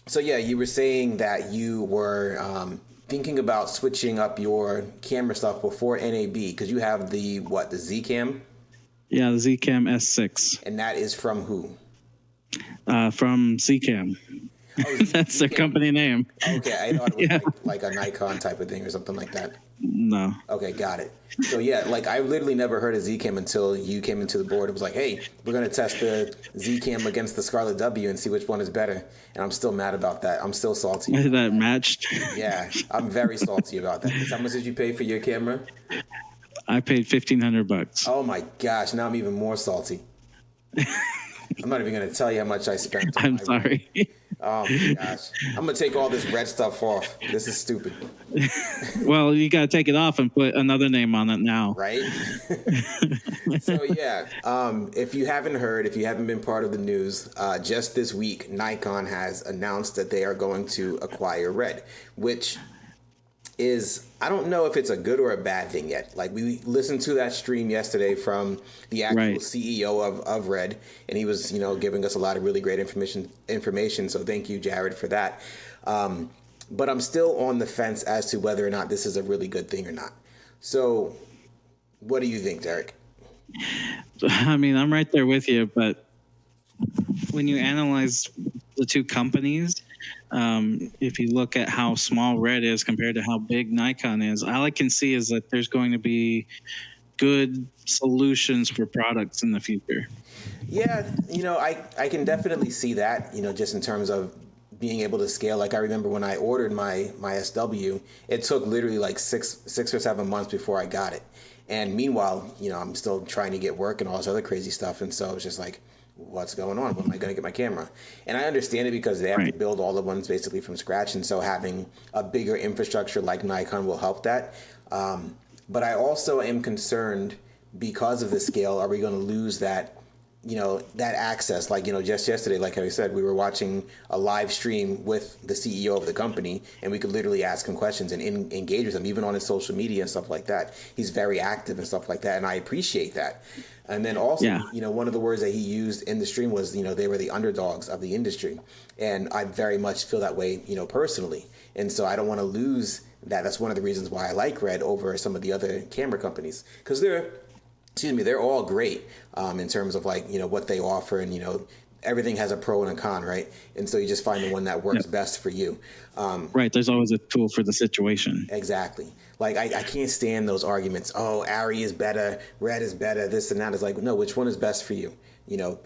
So yeah, you were saying that you were thinking about switching up your camera stuff before NAB because you have the Z cam, Yeah, the Zcam S6 and that is from who? from Zcam. Oh, Z That's Z their cam. company name. Okay, I thought it was Yeah. like a Nikon type of thing or something like that. No. Okay, got it. So yeah, like I literally never heard of Zcam until you came into the board. It was like, hey, we're gonna test the Zcam against the Scarlet W and see which one is better. And I'm still mad about that. I'm still salty about That that. matched. Yeah, I'm very salty about that. Because how much did you pay for your camera? I paid $1,500. Oh my gosh, now I'm even more salty. I'm not even gonna tell you how much I spent on I'm my Red. sorry. Oh my gosh, I'm gonna take all this Red stuff off. This is stupid, Well, you got to take it off and put another name on it now. right? So yeah, if you haven't heard, if you haven't been part of the news, just this week, Nikon has announced that they are going to acquire Red, which is, I don't know if it's a good or a bad thing yet. Like we listened to that stream yesterday from the actual Right. CEO of Red, and he was giving us a lot of really great information. So thank you, Jared, for that. But I'm still on the fence as to whether or not this is a really good thing or not. So what do you think, Derek? I mean, I'm right there with you, but when you analyze the two companies, if you look at how small Red is compared to how big Nikon is, all I can see is that there's going to be good solutions for products in the future. Yeah, I can definitely see that, just in terms of being able to scale. Like I remember when I ordered my SW, it took literally like six or 7 months before I got it. And meanwhile, I'm still trying to get work and all this other crazy stuff. And so it's just like, what's going on? When am I going to get my camera? And I understand it because they have to Right. build all the ones basically from scratch. And so having a bigger infrastructure like Nikon will help that. But I also am concerned because of the scale, are we going to lose that access? Like, just yesterday, like I said, we were watching a live stream with the CEO of the company, and we could literally ask him questions and engage with him, even on his social media and stuff like that. He's very active and stuff like that, and I appreciate that. And then also, Yeah. one of the words that he used in the stream was, they were the underdogs of the industry. And I very much feel that way, personally. And so I don't want to lose that. That's one of the reasons why I like Red over some of the other camera companies, because they're all great in terms of like what they offer, and everything has a pro and a con, right? And so you just find the one that works Yep. best for you. Right. There's always a tool for the situation. Exactly. Like I can't stand those arguments. Oh, Ari is better, Red is better, this and that. Is like, no, which one is best for you?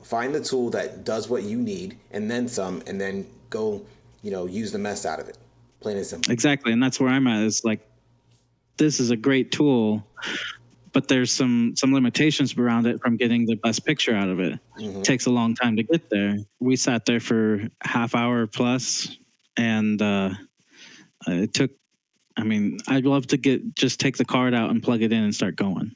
Find the tool that does what you need and then some, and then go, use the mess out of it. Plain and simple. Exactly. And that's where I'm at. Is like, this is a great tool, but there's some limitations around it from getting the best picture out of it. Mm-hmm. It takes a long time to get there. We sat there for half hour plus, and it took. I mean, I'd love to just take the card out and plug it in and start going.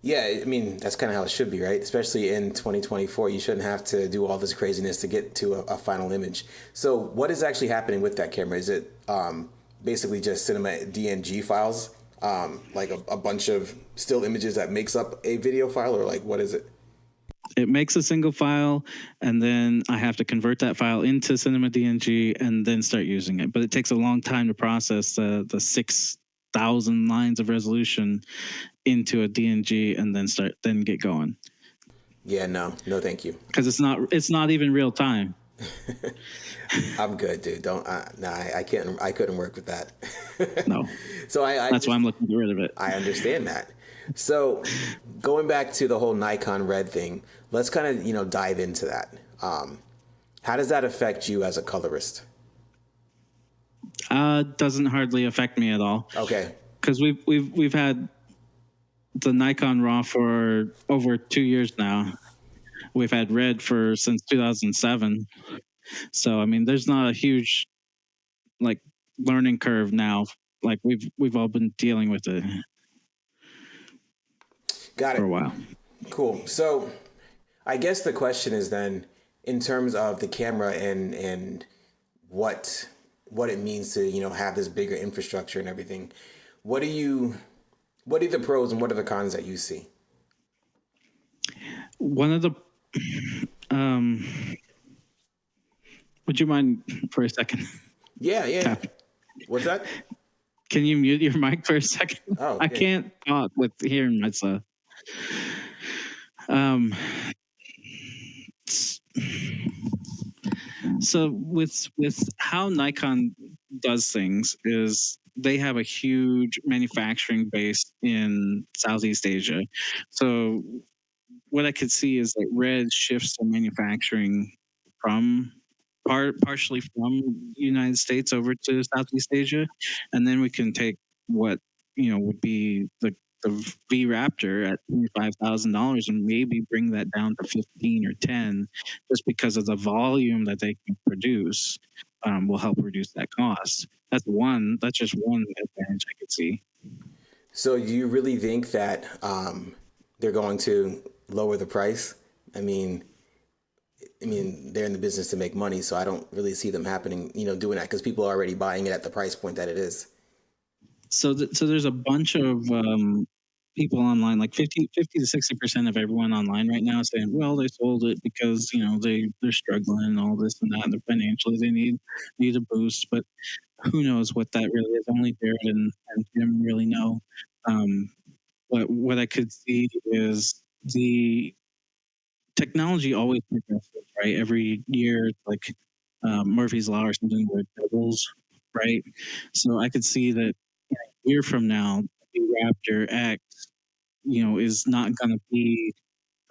Yeah, I mean, that's kind of how it should be, right? Especially in 2024, you shouldn't have to do all this craziness to get to a final image. So, what is actually happening with that camera? Is it basically just cinema DNG files, like a bunch of still images that makes up a video file, or like what is it? It makes a single file, and then I have to convert that file into Cinema DNG and then start using it. But it takes a long time to process the 6,000 lines of resolution into a DNG and then get going, Yeah, no, thank you. because it's not even real time. I'm good, dude. Don't, no, I can't, I couldn't work with that. No, So that's why I'm looking to get rid of it. I understand that. So going back to the whole Nikon Red thing, let's kind of dive into that. How does that affect you as a colorist? Doesn't hardly affect me at all, Okay. because we've had the Nikon RAW for over 2 years now. We've had Red since 2007. So I mean, there's not a huge like learning curve now. Like we've all been dealing with it Got for a it. while. Cool. So I guess the question is then, in terms of the camera and what it means to have this bigger infrastructure and everything. What do you what are the pros and what are the cons that you see? One of the um, Would you mind for a second? Yeah, yeah. What's that? Can you mute your mic for a second? Oh, I okay. can't talk with hearing myself. So with how Nikon does things is they have a huge manufacturing base in Southeast Asia. So what I could see is that Red shifts the manufacturing from partially from the United States over to Southeast Asia, and then we can take what would be the V Raptor at $25,000 and maybe bring that down to 15 or 10, just because of the volume that they can produce. Will help reduce that cost. That's just one advantage I could see. So do you really think that they're going to lower the price? I mean, they're in the business to make money, so I don't really see them happening, doing that because people are already buying it at the price point that it is. So there's a bunch of people online, like 50 to 60% of everyone online right now saying, well, they sold it because they're struggling and all this and that, and they're financially they need a boost. But who knows what that really is? Only Jared and Jim really know. But what I could see is the technology always progresses, right? Every year, it's like Murphy's Law or something where it doubles, right? So I could see that in a year from now, the Raptor X, is not going to be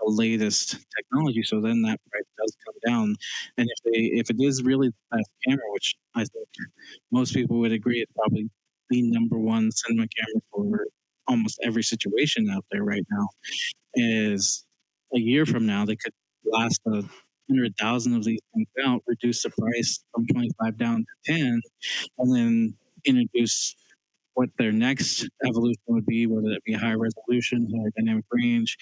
the latest technology. So then that price does come down. And if it is really the best camera, which I think most people would agree it's probably the number one cinema camera for almost every situation out there right now, is a year from now they could blast 100,000 of these things out, reduce the price from 25 down to 10, and then introduce what their next evolution would be, whether that be high resolution, higher dynamic range,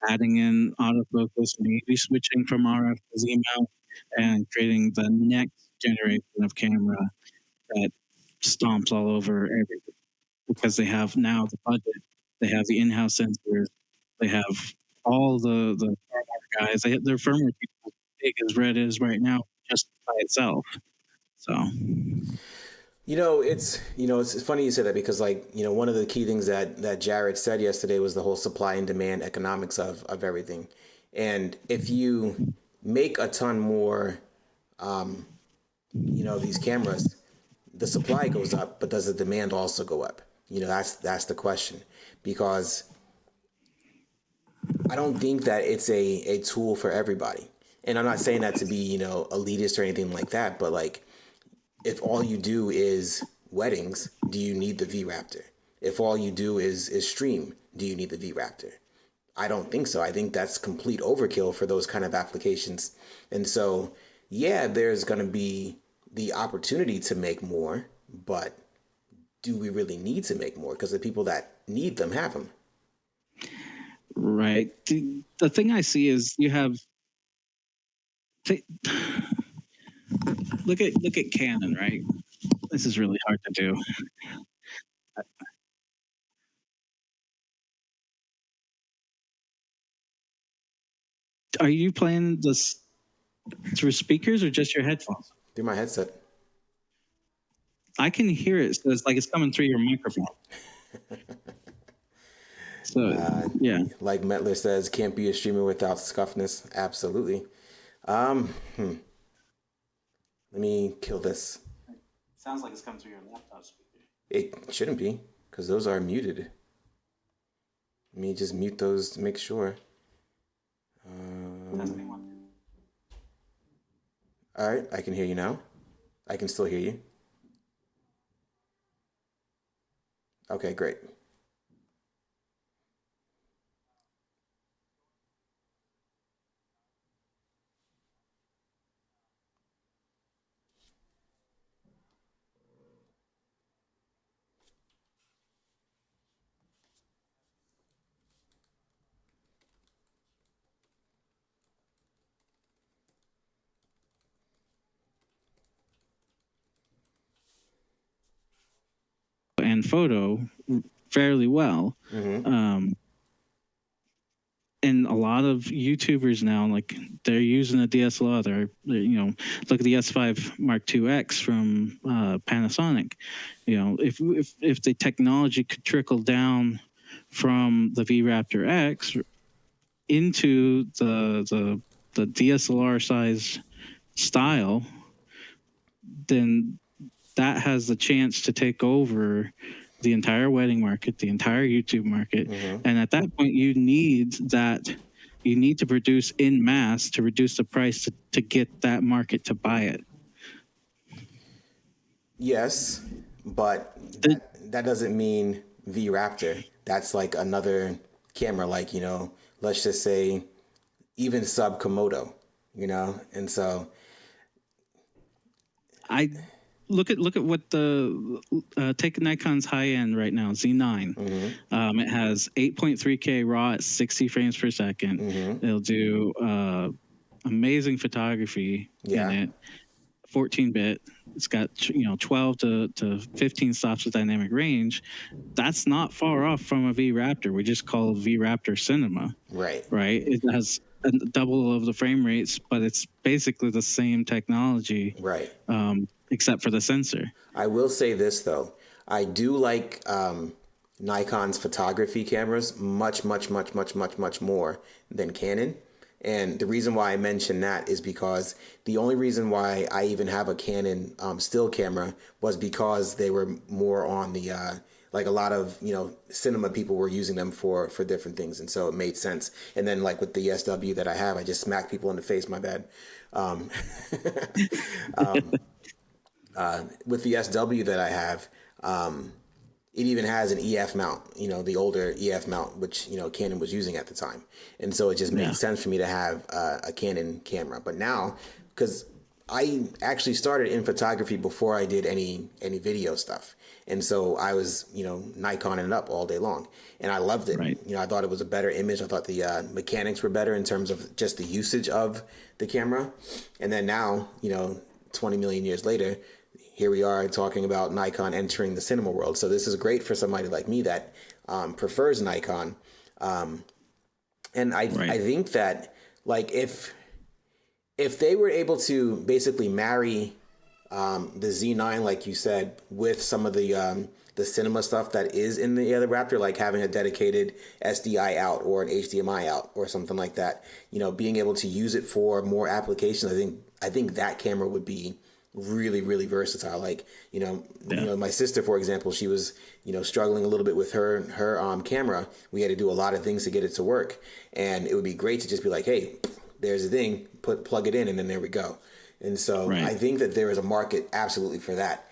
adding in autofocus, maybe switching from RF to Z mount, and creating the next generation of camera that stomps all over everything, because they have now the budget, they have the in-house sensors, they have all the firmware guys. Their firmware people as big as Red is right now just by itself. So It's funny you said that because one of the key things that Jared said yesterday was the whole supply and demand economics of everything. And if you make a ton more, these cameras, the supply goes up, but does the demand also go up? That's the question, because I don't think that it's a tool for everybody. And I'm not saying that to be, elitist or anything like that, but if all you do is weddings, do you need the V Raptor? If all you do is stream, do you need the V Raptor? I don't think so. I think that's complete overkill for those kind of applications. And so, yeah, there's going to be the opportunity to make more, but do we really need to make more? Because the people that need them have them. right, the thing I see is you have look at Canon, right? This is really hard to do. Are you playing this through speakers or just your headphones? Through my headset. I can hear it, so it's like it's coming through your microphone. So yeah, Like Metler says, can't be a streamer without scuffness. Absolutely. Let me kill this. sounds like it's coming through your laptop speaker. It shouldn't be, because those are muted. Let me just mute those to make sure. All right, I can hear you now. I can still hear you. Okay, great. And photo fairly well. Mm-hmm. and a lot of YouTubers now, like they're using a DSLR. Look at the S5 Mark II X from Panasonic. If the technology could trickle down from the V Raptor X into the DSLR size style, then that has the chance to take over the entire wedding market, the entire YouTube market. And at that point, you need to produce in mass to reduce the price to get that market to buy it. Yes, but that doesn't mean V Raptor. That's like another camera, like, let's just say even sub Komodo, and so I look at what take Nikon's high end right now, Z9. It has 8.3K RAW at 60 frames per second. It'll do amazing photography in it. 14-bit. It's got 12 to 15 stops with dynamic range. That's not far off from a V Raptor. We just call it V Raptor Cinema. Right. It has a double of the frame rates, but it's basically the same technology. Right. Except for the sensor. I will say this though, I do like Nikon's photography cameras much more than Canon. And the reason why I mention that is because the only reason why I even have a Canon still camera was because they were more on the like a lot of cinema people were using them for different things, and so it made sense. And then like with the SW that I have, I just smack people in the face. My bad. With the SW that I have, it even has an EF mount, the older EF mount, which, Canon was using at the time. And so it just made sense for me to have a Canon camera. But now, because I actually started in photography before I did any video stuff. And so I was, Nikoning it up all day long. And I loved it. Right. I thought it was a better image. I thought the mechanics were better in terms of just the usage of the camera. And then now, 20 million years later, here we are talking about Nikon entering the cinema world. So this is great for somebody like me that prefers Nikon. And I think that like if they were able to basically marry the Z9, like you said, with some of the cinema stuff that is in the other Raptor, like having a dedicated SDI out or an HDMI out or something like that, being able to use it for more applications, I think that camera would be really versatile. Like my sister, for example, she was struggling a little bit with her camera. We had to do a lot of things to get it to work, and it would be great to just be like, hey, there's a thing, plug it in, and then there we go. And so I think that there is a market absolutely for that.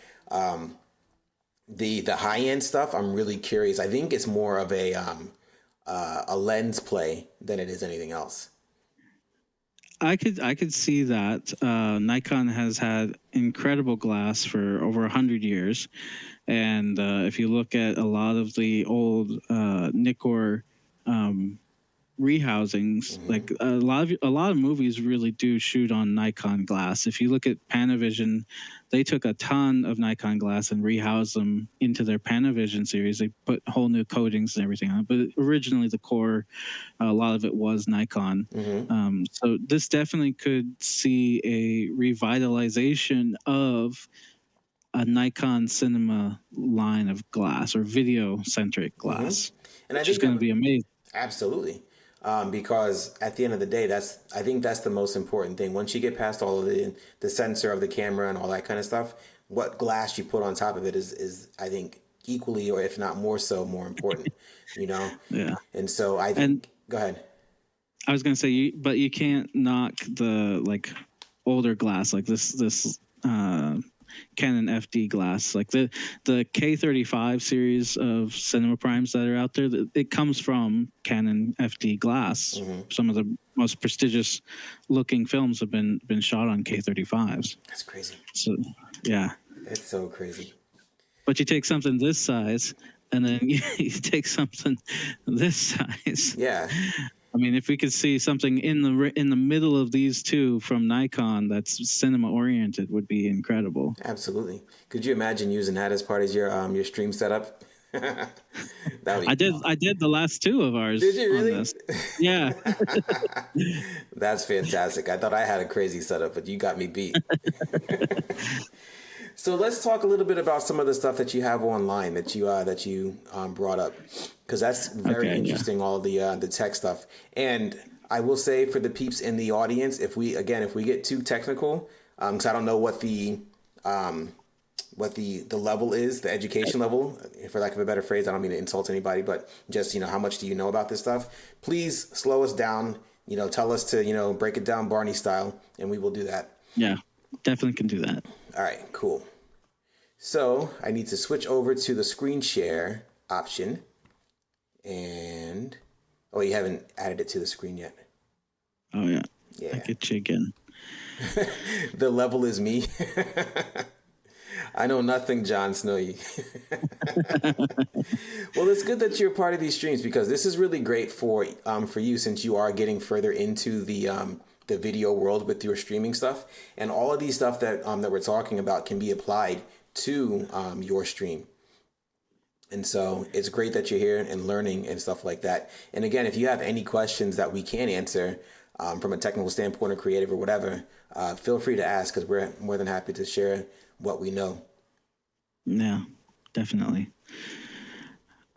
The high end stuff, I'm really curious. I think it's more of a lens play than it is anything else. I could see that. Nikon has had incredible glass for over 100 years, and if you look at a lot of the old Nikkor rehousings, like a lot of movies really do shoot on Nikon glass. If you look at Panavision, they took a ton of Nikon glass and rehoused them into their Panavision series. They put whole new coatings and everything on it, but originally the core, a lot of it was Nikon. So this definitely could see a revitalization of a Nikon cinema line of glass or video centric glass, and which is going to be amazing. Absolutely. Because at the end of the day, I think that's the most important thing. Once you get past all of the sensor of the camera and all that kind of stuff, what glass you put on top of it is I think equally, or if not more so, more important. Yeah. And so I think. Go ahead. I was gonna say, but you can't knock the older glass like this Canon FD glass, like the K35 series of cinema primes that are out there. It comes from Canon FD glass. Some of the most prestigious looking films have been shot on K35s. That's crazy. So yeah, it's so crazy. But you take something this size, and then you take something this size. Yeah. I mean, if we could see something in the middle of these two from Nikon that's cinema oriented, would be incredible. Absolutely. Could you imagine using that as part of your stream setup? I did the last two of ours. Did you really? On this. Yeah. That's fantastic. I thought I had a crazy setup, but you got me beat. So let's talk a little bit about some of the stuff that you have online that you brought up, because that's very interesting. Yeah. All the tech stuff, and I will say for the peeps in the audience, if we get too technical, because I don't know what the level is, the education level, for lack of a better phrase. I don't mean to insult anybody, but just how much do you know about this stuff? Please slow us down. Tell us to break it down Barney style, and we will do that. Yeah. Definitely can do that. All right, cool. So I need to switch over to the screen share option. And, you haven't added it to the screen yet. Oh, yeah. Yeah. I get you again. The level is me. I know nothing, Jon Snow. Well, it's good that you're part of these streams, because this is really great for you, since you are getting further into the video world with your streaming stuff, and all of these stuff that we're talking about can be applied to your stream. And so it's great that you're here and learning and stuff like that. And again, if you have any questions that we can answer from a technical standpoint or creative or whatever, feel free to ask, because we're more than happy to share what we know. Yeah, definitely.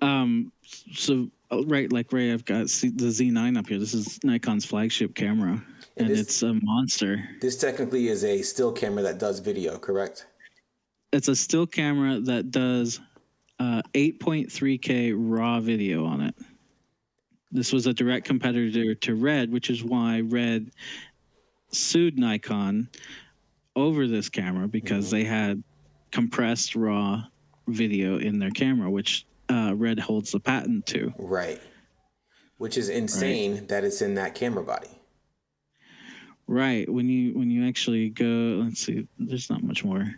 So right, like Ray, I've got the Z9 up here. This is Nikon's flagship camera, and it's a monster. This technically is a still camera that does video, correct? It's a still camera that does 8.3K raw video on it. This was a direct competitor to Red, which is why Red sued Nikon over this camera, because they had compressed raw video in their camera, which Red holds the patent to. Right. Which is insane that it's in that camera body. Right. When you actually go, let's see, there's not much more.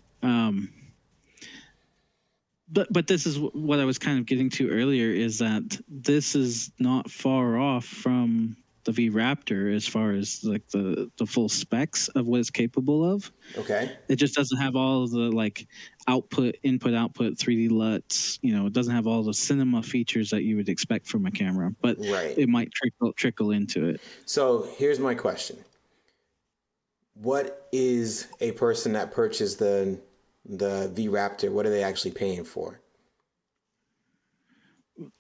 But this is what I was kind of getting to earlier, is that this is not far off from the V Raptor as far as like the full specs of what it's capable of. Okay. It just doesn't have all of the like input, output, 3D LUTs. It doesn't have all the cinema features that you would expect from a camera, but it might trickle into it. So here's my question. What is a person that purchased the V Raptor, what are they actually paying for?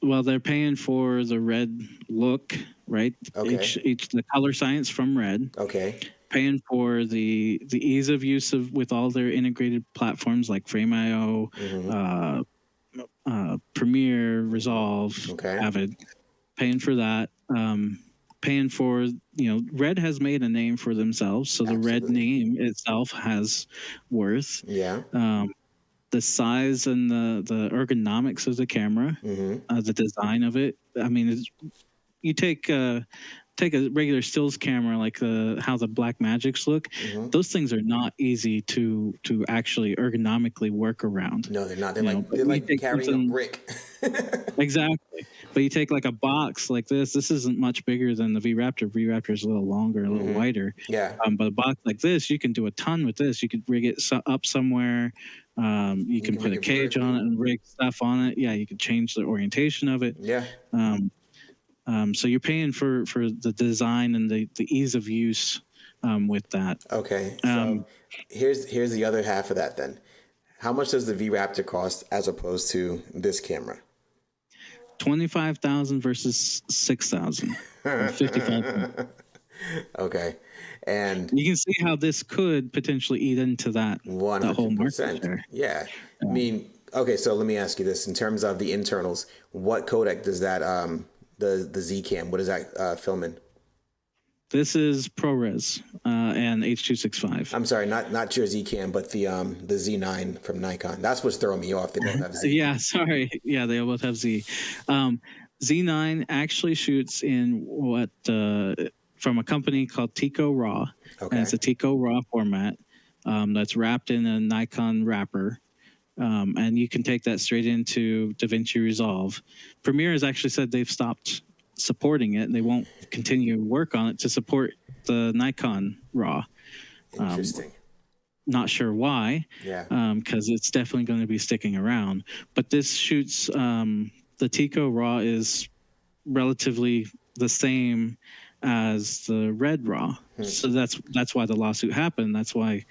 Well, they're paying for the Red look, right? Okay. Each the color science from Red. Okay. Paying for the ease of use with all their integrated platforms like Frame.io, Premiere, Resolve, Avid. Paying for that. Paying for, Red has made a name for themselves, so the Red name itself has worth. Yeah. The size and the ergonomics of the camera, the design of it. I mean, you take a regular stills camera, like how the Blackmagics look. Those things are not easy to actually ergonomically work around. No, they're not. They're like carrying a brick. Exactly. But you take like a box like this. This isn't much bigger than the V Raptor. V Raptor is a little longer, a little wider. Yeah. But a box like this, you can do a ton with this. You could rig it up somewhere. You can put a cage on it and rig stuff on it. Yeah, you could change the orientation of it. Yeah. So you're paying for the design and the ease of use with that. Okay. So here's the other half of that then. How much does the V Raptor cost as opposed to this camera? $25,000 versus $6,000. $55,000. Okay. And you can see how this could potentially eat into that 100%. Whole market share. Yeah. I mean, okay, so let me ask you this. In terms of the internals, what codec does that the Z cam, what does that film in? This is ProRes and H.265. I'm sorry, not your Z cam, but the Z9 from Nikon. That's what's throwing me off. They both have Z. Yeah, sorry. Yeah, they both have Z. Z9 actually shoots in what from a company called Tico Raw. Okay. And it's a Tico Raw format that's wrapped in a Nikon wrapper. And you can take that straight into DaVinci Resolve. Premiere has actually said they've stopped supporting it, and they won't continue work on it to support the Nikon Raw. Interesting. Not sure why, Yeah. because it's definitely going to be sticking around. But this shoots the Tico RAW is relatively the same as the Red RAW. So that's why the lawsuit happened. That's why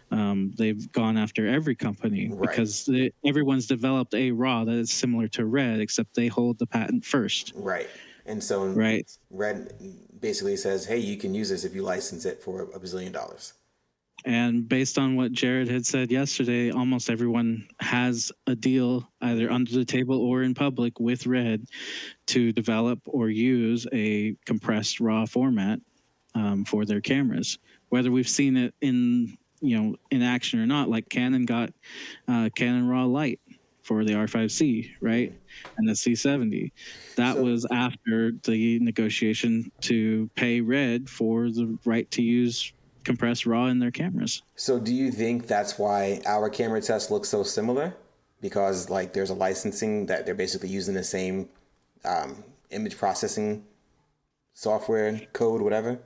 they've gone after every company, Right. because everyone's developed a RAW that is similar to Red, except they hold the patent first. Right. And so Right. Red basically says, hey, you can use this if you license it for $1 billion. And based on what Jared had said yesterday, almost everyone has a deal either under the table or in public with Red to develop or use a compressed RAW format for their cameras. Whether we've seen it in action or not, like Canon got Canon RAW Lite for the R5C, right, and the C70. That was after the negotiation to pay Red for the right to use compressed RAW in their cameras. So do you think that's why our camera tests look so similar? Because like there's a licensing that they're basically using the same image processing software, code, whatever?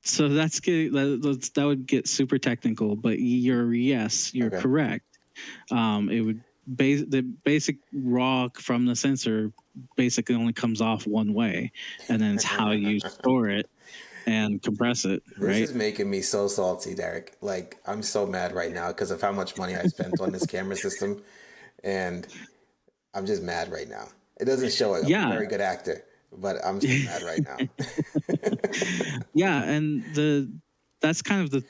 So that would get super technical, but you're Okay. correct. It would the basic RAW from the sensor basically only comes off one way, and then it's how you store it and compress it. Right? This is making me so salty, Derek. Like I'm so mad right now because of how much money I spent on this camera system, and I'm just mad right now. It doesn't show it. I'm a very good actor, but I'm so mad right now. Yeah, and that's kind of the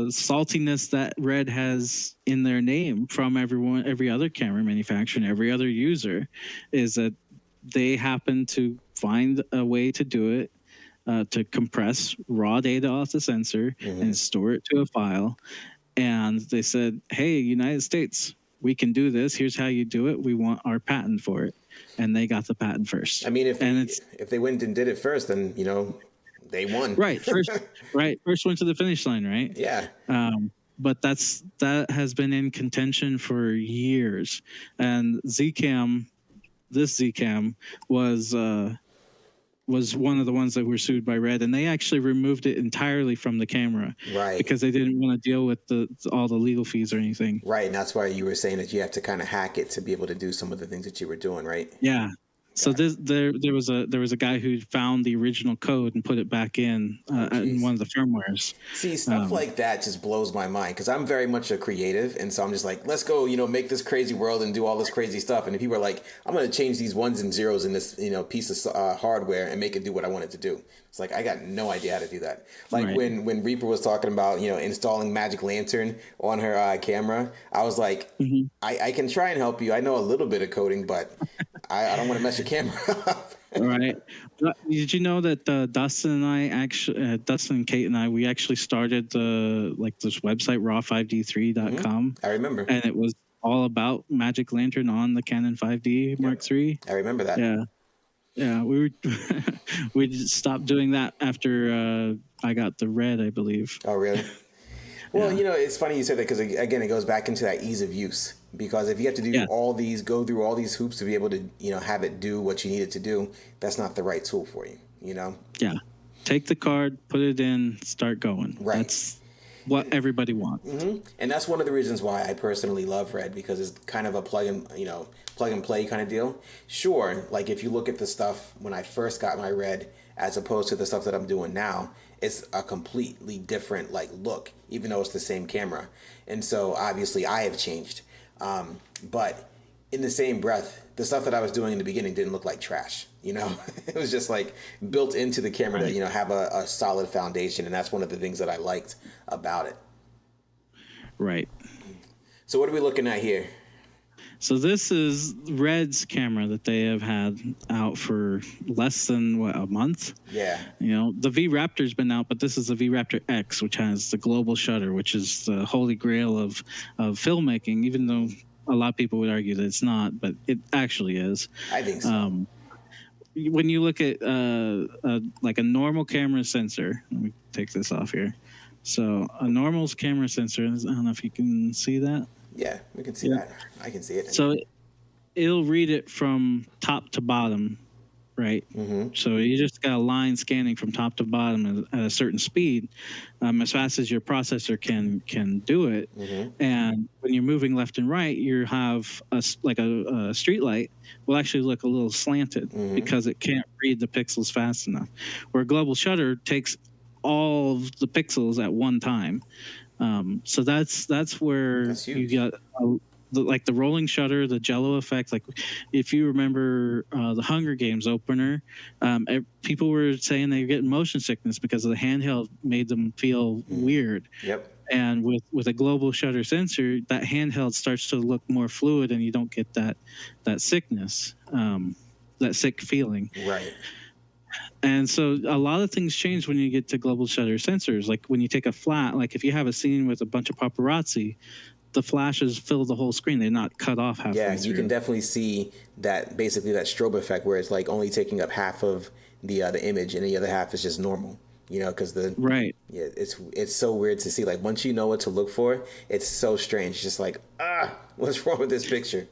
saltiness that Red has in their name from every other camera manufacturer and every other user, is that they happen to find a way to do it, to compress raw data off the sensor and store it to a file. And they said, hey, United States, we can do this. Here's how you do it. We want our patent for it. And they got the patent first. I mean, if they went and did it first, then, they won. Right. First went to the finish line, right? Yeah. But that has been in contention for years. And this Zcam was one of the ones that were sued by Red, and they actually removed it entirely from the camera, right? Because they didn't want to deal with all the legal fees or anything, right? And that's why you were saying that you have to kind of hack it to be able to do some of the things that you were doing, right? Yeah. So there was a guy who found the original code and put it back in one of the firmwares. See, stuff like that just blows my mind because I'm very much a creative, and so I'm just like, let's go, make this crazy world and do all this crazy stuff. And if people are like, I'm going to change these ones and zeros in this piece of hardware and make it do what I want it to do. It's like I got no idea how to do that. Like when Reaper was talking about installing Magic Lantern on her camera, I was like, I can try and help you. I know a little bit of coding, but I don't want to mess your camera up. Right. Did you know that Dustin and Kate and I, we actually started this website raw5d3.com. I remember. And it was all about Magic Lantern on the Canon 5D Mark III. I remember that. Yeah. Yeah, we just stopped doing that after I got the Red, I believe. Oh, really? Well, it's funny you said that because, again, it goes back into that ease of use. Because if you have to do go through all these hoops to be able to, have it do what you need it to do, that's not the right tool for you, Yeah. Take the card, put it in, start going. Right. That's what everybody wants. And that's one of the reasons why I personally love Red, because it's kind of a plug and play kind of deal. Sure, like if you look at the stuff when I first got my Red as opposed to the stuff that I'm doing now, it's a completely different look, even though it's the same camera. And so obviously I have changed. But in the same breath, the stuff that I was doing in the beginning didn't look like trash. It was just built into the camera to, have a solid foundation. And that's one of the things that I liked about it. Right. So what are we looking at here? So this is Red's camera that they have had out for less than a month. Yeah. The V Raptor's been out, but this is the V Raptor X, which has the global shutter, which is the holy grail of filmmaking, even though a lot of people would argue that it's not, but it actually is. I think so. When you look at a normal camera sensor, let me take this off here. So a normal camera sensor, I don't know if you can see that. Yeah, we can see that. I can see it. So it'll read it from top to bottom right? Mm-hmm. So you just got a line scanning from top to bottom at a certain speed, as fast as your processor can do it. Mm-hmm. And when you're moving left and right, you have a street light will actually look a little slanted Mm-hmm. because it can't read the pixels fast enough. Where global shutter takes all of the pixels at one time. So that's where That's you huge. got like the rolling shutter, the Jello effect. Like if you remember the Hunger Games opener, people were saying they were getting motion sickness because of the handheld made them feel weird. Yep. And with a global shutter sensor, that handheld starts to look more fluid, and you don't get that sickness, that sick feeling. Right. And so a lot of things change when you get to global shutter sensors. Like when you take a flat, like if you have a scene with a bunch of paparazzi, the flashes fill the whole screen. They're not cut off halfway Yeah, through. you can definitely see that, basically that strobe effect where it's like only taking up half of the image and the other half is just normal. You know, because Right. yeah, it's so weird to see. Like once you know what to look for, it's so strange. It's just like, what's wrong with this picture?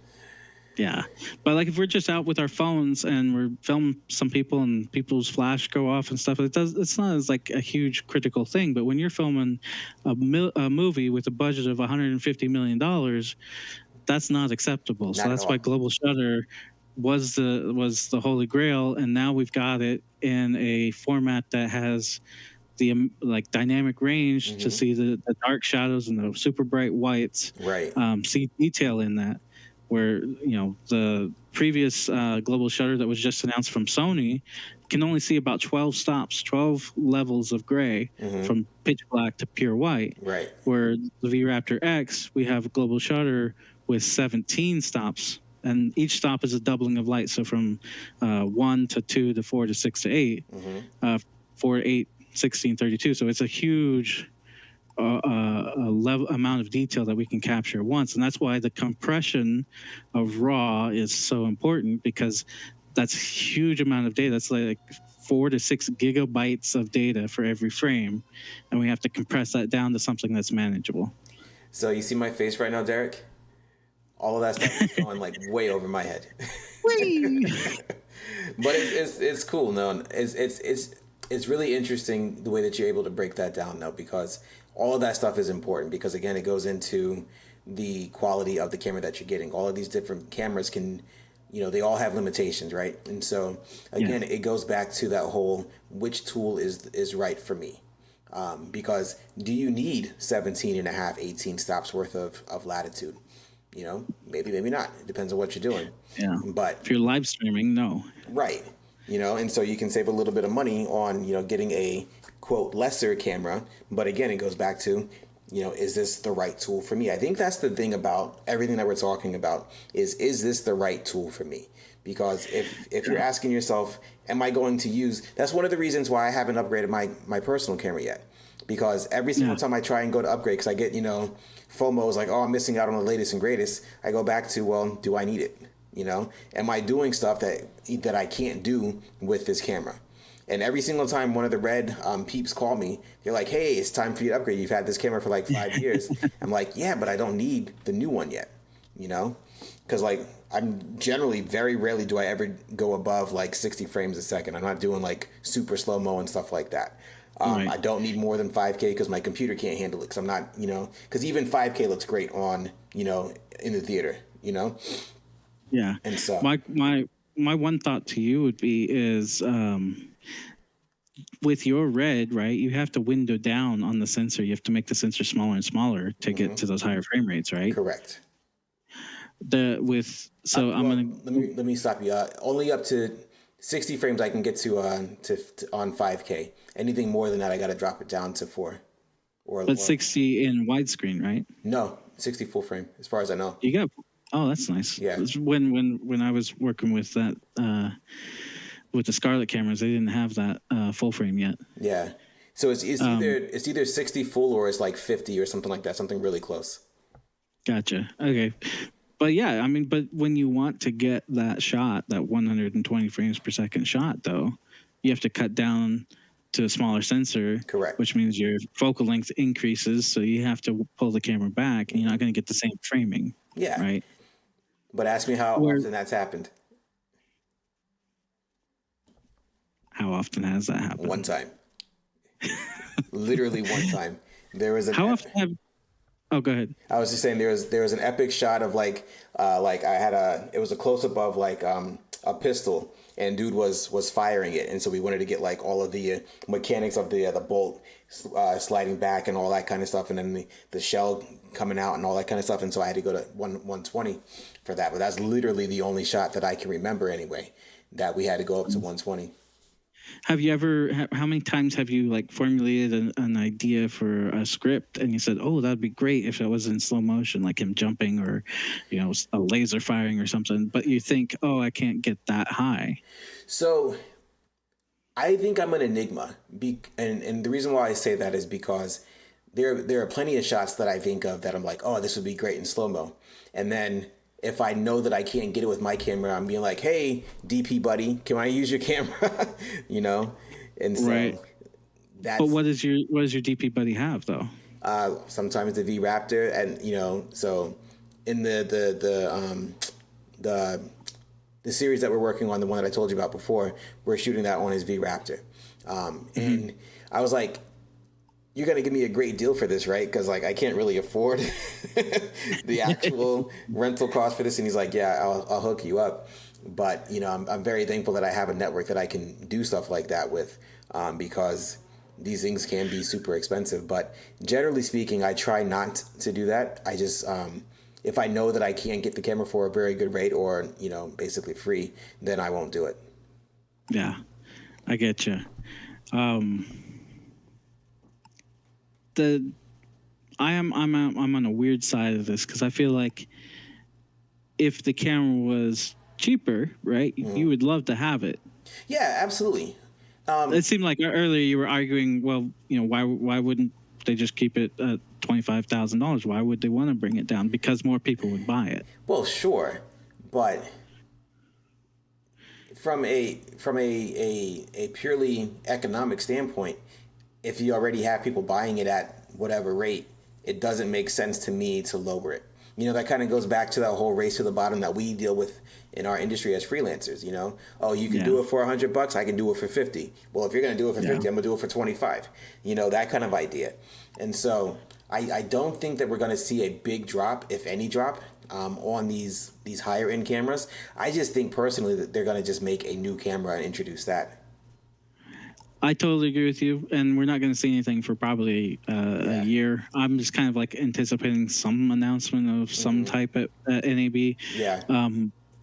Yeah. But like if we're just out with our phones and we're filming some people and people's flash go off and stuff, it's not as like a huge critical thing. But when you're filming a movie with a budget of $150 million, that's not acceptable. Not So at that's all. why global shutter was the holy grail, and now we've got it in a format that has the like dynamic range to see the dark shadows and the super bright whites. Right. See detail in that, where the previous global shutter that was just announced from Sony can only see about 12 stops, 12 levels of gray from pitch black to pure white. Right. Where the V-Raptor X, we have a global shutter with 17 stops, and each stop is a doubling of light. So from 1 to 2 to 4 to 6 to 8, 4, 8, 16, 32. So it's a huge amount of detail that we can capture at once. And that's why the compression of RAW is so important, because that's a huge amount of data. That's like 4 to 6 gigabytes of data for every frame. And we have to compress that down to something that's manageable. So you see my face right now, Derek? All of that stuff is going like way over my head. But it's cool. No, it's really interesting the way that you're able to break that down, though, because all of that stuff is important, because again, it goes into the quality of the camera that you're getting. All of these different cameras can, they all have limitations, right? And so again, it goes back to that whole which tool is right for me. Because do you need 17 and a half, 18 stops worth of latitude? Maybe not. It depends on what you're doing. Yeah. But if you're live streaming, no. Right. And so you can save a little bit of money on, getting a quote lesser camera. But again, it goes back to, is this the right tool for me? I think that's the thing about everything that we're talking about is this the right tool for me? Because if you're asking yourself, am I going to use, that's one of the reasons why I haven't upgraded my personal camera yet. Because every single time I try and go to upgrade, because I get, FOMO is like, oh, I'm missing out on the latest and greatest. I go back to, well, do I need it? Am I doing stuff that I can't do with this camera? And every single time one of the red peeps call me, they're like, hey, it's time for you to upgrade. You've had this camera for like 5 years. I'm like, yeah, but I don't need the new one yet, Because like I'm generally, very rarely do I ever go above like 60 frames a second. I'm not doing like super slow-mo and stuff like that. Right. I don't need more than 5K because my computer can't handle it. Because I'm not, because even 5K looks great on, in the theater, Yeah. And so my one thought to you would be is with your red, right, you have to window down on the sensor. You have to make the sensor smaller and smaller to get to those higher frame rates, right? Correct. Let me stop you. Only up to 60 frames I can get to on 5K. Anything more than that, I got to drop it down to 4. But 60 in widescreen, right? No, 60 full frame, as far as I know. You got. Oh, that's nice. Yeah. When I was working with that with the Scarlett cameras, they didn't have that full frame yet. Yeah. So it's either 60 full or it's like 50 or something like that. Something really close. Gotcha. Okay. But yeah, but when you want to get that shot, that 120 frames per second shot, though, you have to cut down to a smaller sensor. Correct. Which means your focal length increases, so you have to pull the camera back, and you're not going to get the same framing. Yeah. Right. But ask me how often that's happened. How often has that happened? One time. Literally one time. There was How often have? Oh, go ahead. I was just saying there was an epic shot of like I had it was a close up of like a pistol, and dude was firing it, and so we wanted to get like all of the mechanics of the bolt sliding back and all that kind of stuff, and then the shell coming out and all that kind of stuff, and so I had to go to 120 for that. But that's literally the only shot that I can remember anyway that we had to go up to 120. Have you ever? How many times have you like formulated an idea for a script and you said, "Oh, that'd be great if it was in slow motion, like him jumping or, a laser firing or something." But you think, "Oh, I can't get that high." So, I think I'm an enigma, and the reason why I say that is because there are plenty of shots that I think of that I'm like, "Oh, this would be great in slow mo," and then if I know that I can't get it with my camera, I'm being like, "Hey, DP buddy, can I use your camera?" And so right. that's. But what does your DP buddy have though? Sometimes the V Raptor, and so in the series that we're working on, the one that I told you about before, we're shooting that on his V Raptor, and I was like, "You're gonna give me a great deal for this, right? Because like I can't really afford the actual rental cost for this." And he's like, "Yeah, I'll hook you up." But I'm very thankful that I have a network that I can do stuff like that with, because these things can be super expensive. But generally speaking, I try not to do that. I just if I know that I can't get the camera for a very good rate or basically free, then I won't do it. Yeah, I get you. I'm on a weird side of this because I feel like if the camera was cheaper, right, you would love to have it. Yeah, absolutely. It seemed like earlier you were arguing, well, why wouldn't they just keep it at $25,000? Why would they want to bring it down? Because more people would buy it. Well, sure, but from a purely economic standpoint, if you already have people buying it at whatever rate, it doesn't make sense to me to lower it. That kind of goes back to that whole race to the bottom that we deal with in our industry as freelancers. Oh, you can do it for $100, I can do it for 50. Well, if you're going to do it for 50, I'm going to do it for 25. That kind of idea. And so I don't think that we're going to see a big drop, if any drop, on these higher end cameras. I just think personally that they're going to just make a new camera and introduce that. I totally agree with you, and we're not going to see anything for probably a year. I'm just kind of like anticipating some announcement of some type at NAB. Yeah.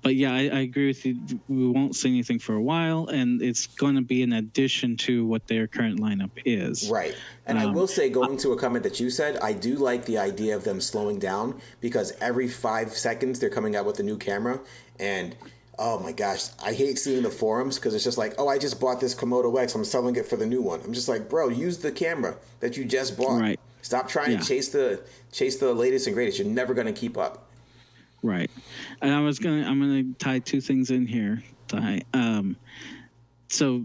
But yeah, I agree with you. We won't see anything for a while, and it's going to be an addition to what their current lineup is. Right. And I will say, going to a comment that you said, I do like the idea of them slowing down, because every 5 seconds they're coming out with a new camera, and oh my gosh, I hate seeing the forums because it's just like, oh, I just bought this Komodo X, I'm selling it for the new one. I'm just like, bro, use the camera that you just bought. Right. Stop trying to chase the latest and greatest. You're never going to keep up. Right. And I'm gonna tie two things in here. So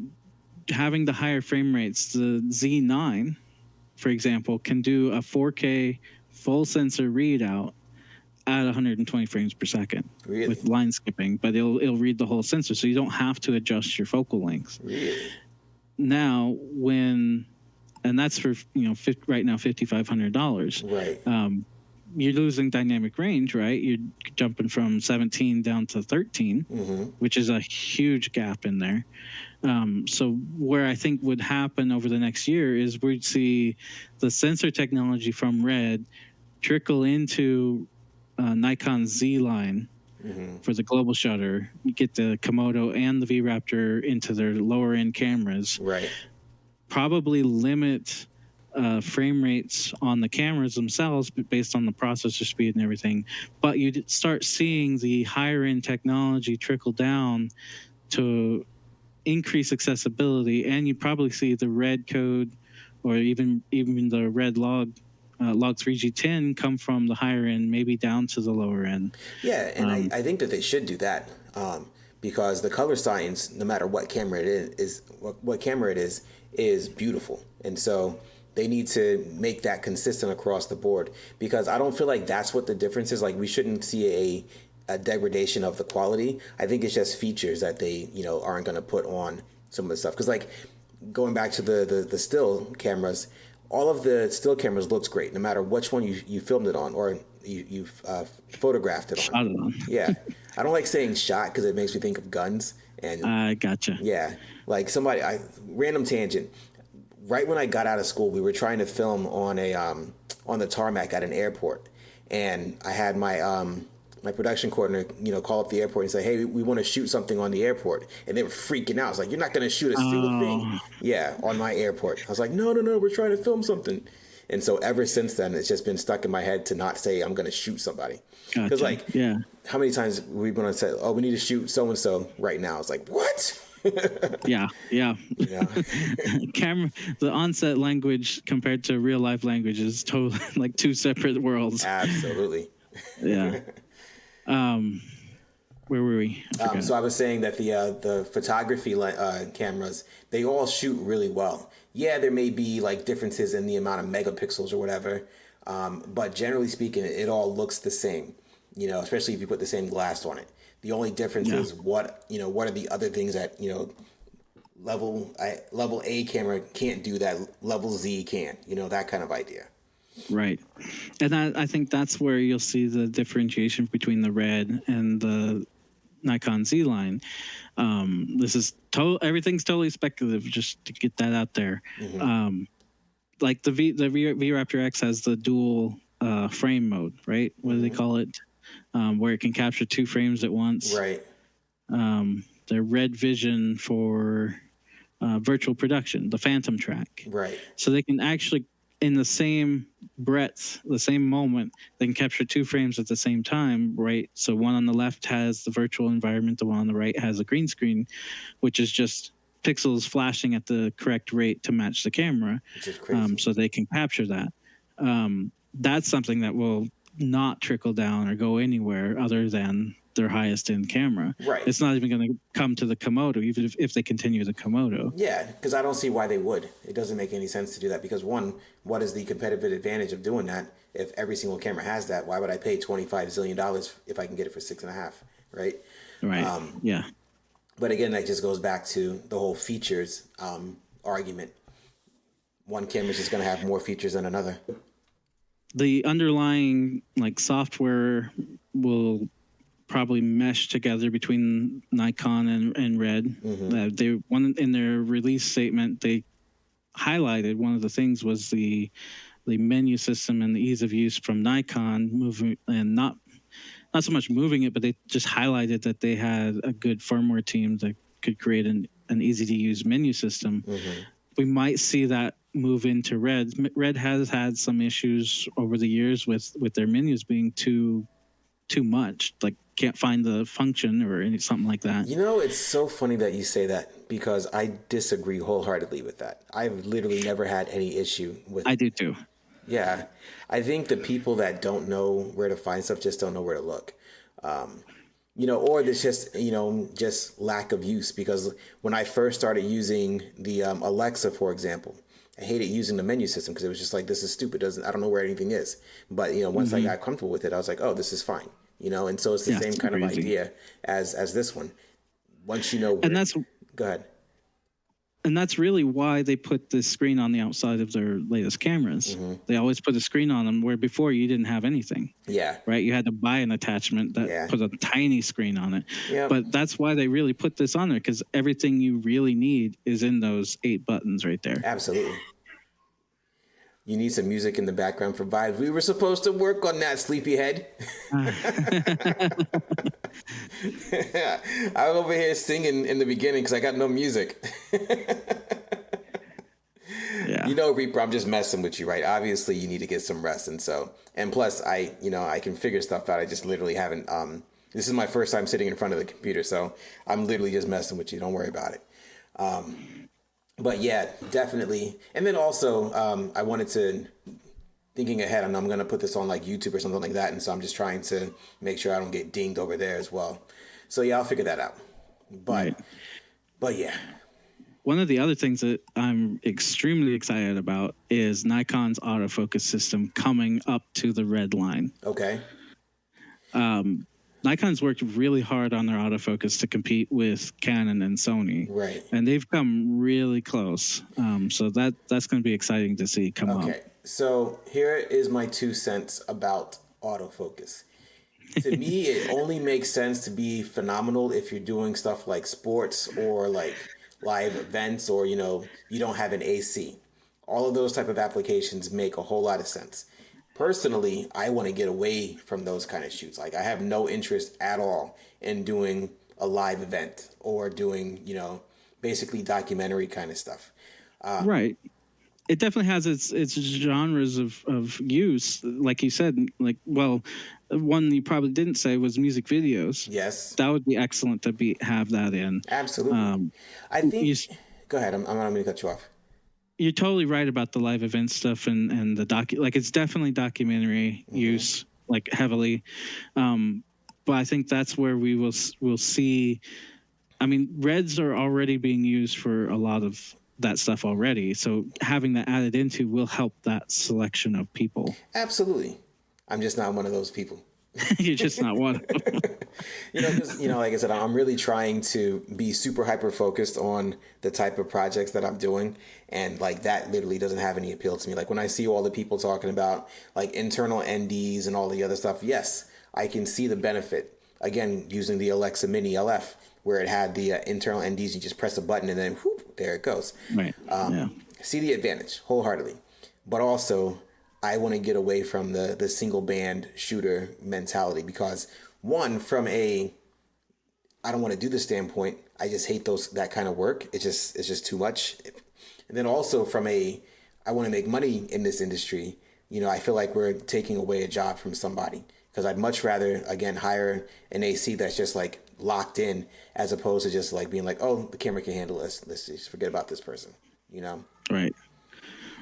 having the higher frame rates, the Z9, for example, can do a 4K full sensor readout at 120 frames per second with line skipping, but it'll read the whole sensor, so you don't have to adjust your focal length. Really? Now, and that's for right now $5,500. Right. You're losing dynamic range, right? You're jumping from 17 down to 13, which is a huge gap in there. So where I think would happen over the next year is we'd see the sensor technology from Red trickle into Nikon Z line for the global shutter. You get the Komodo and the V Raptor into their lower end cameras. Right. Probably limit frame rates on the cameras themselves based on the processor speed and everything. But you start seeing the higher end technology trickle down to increase accessibility, and you probably see the Red code or even the Red log 3G10 come from the higher end, maybe down to the lower end. Yeah, and I think that they should do that, because the color science, no matter what camera it is beautiful, and so they need to make that consistent across the board, because I don't feel like that's what the difference is. Like, we shouldn't see a degradation of the quality. I think it's just features that they aren't going to put on some of the stuff. Because like going back to the still cameras, all of the still cameras looks great no matter which one you filmed it on or you've photographed it on. Shot it on. Yeah, I don't like saying shot because it makes me think of guns. And I gotcha. yeah, like random tangent. Right when I got out of school, we were trying to film on on the tarmac at an airport, and I had my production coordinator, call up the airport and say, "Hey, we want to shoot something on the airport," and they were freaking out. It's like, "You're not going to shoot a single thing." Yeah, on my airport. I was like, "No, we're trying to film something." And so ever since then, it's just been stuck in my head to not say I'm going to shoot somebody. Because how many times we've been on say, "Oh, we need to shoot so and so right now." It's like, what? Yeah. Camera, the onset language compared to real life language is totally like two separate worlds. Absolutely. Yeah. Where were we? So I was saying that the photography cameras, they all shoot really well. Yeah, there may be like differences in the amount of megapixels or whatever, but generally speaking, it all looks the same. Especially if you put the same glass on it. The only difference is what are the other things that level A camera can't do that level Z can. That kind of idea. Right. And I think that's where you'll see the differentiation between the Red and the Nikon Z line. This is everything's totally speculative, just to get that out there. Mm-hmm. Like the V-Raptor X has the dual frame mode, right? What do they call it? Where it can capture 2 frames at once. Right. The Red Vision for virtual production, the Phantom track. Right. So they can actually, in the same breadth, the same moment, they can capture 2 frames at the same time, right? So one on the left has the virtual environment, the one on the right has a green screen, which is just pixels flashing at the correct rate to match the camera. Which is crazy. So they can capture that. That's something that will not trickle down or go anywhere other than their highest end camera. Right. It's not even going to come to the Komodo, even if they continue the Komodo. Yeah, because I don't see why they would. It doesn't make any sense to do that because one, what is the competitive advantage of doing that? If every single camera has that, why would I pay $25 zillion if I can get it for $6.5? Right. Right. Yeah. But again, that just goes back to the whole features argument. One camera is just going to have more features than another. The underlying software will probably mesh together between Nikon and Red. Mm-hmm. In their release statement, they highlighted one of the things was the menu system and the ease of use from Nikon moving, and not so much moving it, but they just highlighted that they had a good firmware team that could create an easy to use menu system. Mm-hmm. We might see that move into Red. Red has had some issues over the years with their menus being too much, like can't find the function or something like that. It's so funny that you say that because I disagree wholeheartedly with that. I've literally never had any issue with it. I do too. Yeah. I think the people that don't know where to find stuff just don't know where to look. Or there's just, just lack of use because when I first started using the Alexa, for example, I hated using the menu system because it was just like, this is stupid. I don't know where anything is. But, once I got comfortable with it, I was like, oh, this is fine. And so it's the same kind of idea as this one. Once you know where, go ahead. And that's really why they put this screen on the outside of their latest cameras. Mm-hmm. They always put a screen on them where before you didn't have anything. Yeah. Right? You had to buy an attachment that put a tiny screen on it. Yep. But that's why they really put this on there because everything you really need is in those 8 buttons right there. Absolutely. You need some music in the background for vibes. We were supposed to work on that, sleepyhead. I'm over here singing in the beginning because I got no music. Yeah. Reaper, I'm just messing with you, right? Obviously, you need to get some rest, and plus, I can figure stuff out. I just literally haven't. This is my first time sitting in front of the computer, so I'm literally just messing with you. Don't worry about it. But yeah, definitely. And then also, I wanted to, thinking ahead, and I'm going to put this on like YouTube or something like that. And so I'm just trying to make sure I don't get dinged over there as well. So yeah, I'll figure that out. But yeah. One of the other things that I'm extremely excited about is Nikon's autofocus system coming up to the Red line. Okay. Nikon's worked really hard on their autofocus to compete with Canon and Sony, Right. and they've come really close. So that's going to be exciting to see come up. Okay, so here is my 2 cents about autofocus. To me, it only makes sense to be phenomenal if you're doing stuff like sports or like live events, or you don't have an AC. All of those type of applications make a whole lot of sense. Personally, I want to get away from those kind of shoots. Like, I have no interest at all in doing a live event or doing, basically documentary kind of stuff. Right. It definitely has its genres of use, like you said. Like, well, one you probably didn't say was music videos. Yes, That would be excellent to have that in. absolutely. I think. Go ahead. I'm not going to cut you off. You're totally right about the live event stuff and the like it's definitely documentary use, like, heavily. But I think that's where we'll see. I mean, Reds are already being used for a lot of that stuff already. So having that added into will help that selection of people. Absolutely. I'm just not one of those people. You're just not one of them. Because, like I said, I'm really trying to be super hyper focused on the type of projects that I'm doing. And like, that literally doesn't have any appeal to me. Like, when I see all the people talking about like internal NDs and all the other stuff, yes, I can see the benefit. Again, using the Alexa Mini LF, where it had the internal NDs, you just press a button and then whoop, there it goes. Right. See the advantage wholeheartedly. But also, I want to get away from the single band shooter mentality, because one, from I don't want to do the standpoint, I just hate that kind of work. It's just too much. And then also from I want to make money in this industry. I feel like we're taking away a job from somebody, because I'd much rather, again, hire an AC that's just like locked in, as opposed to just like being like, oh, the camera can handle this. Let's just forget about this person, Right.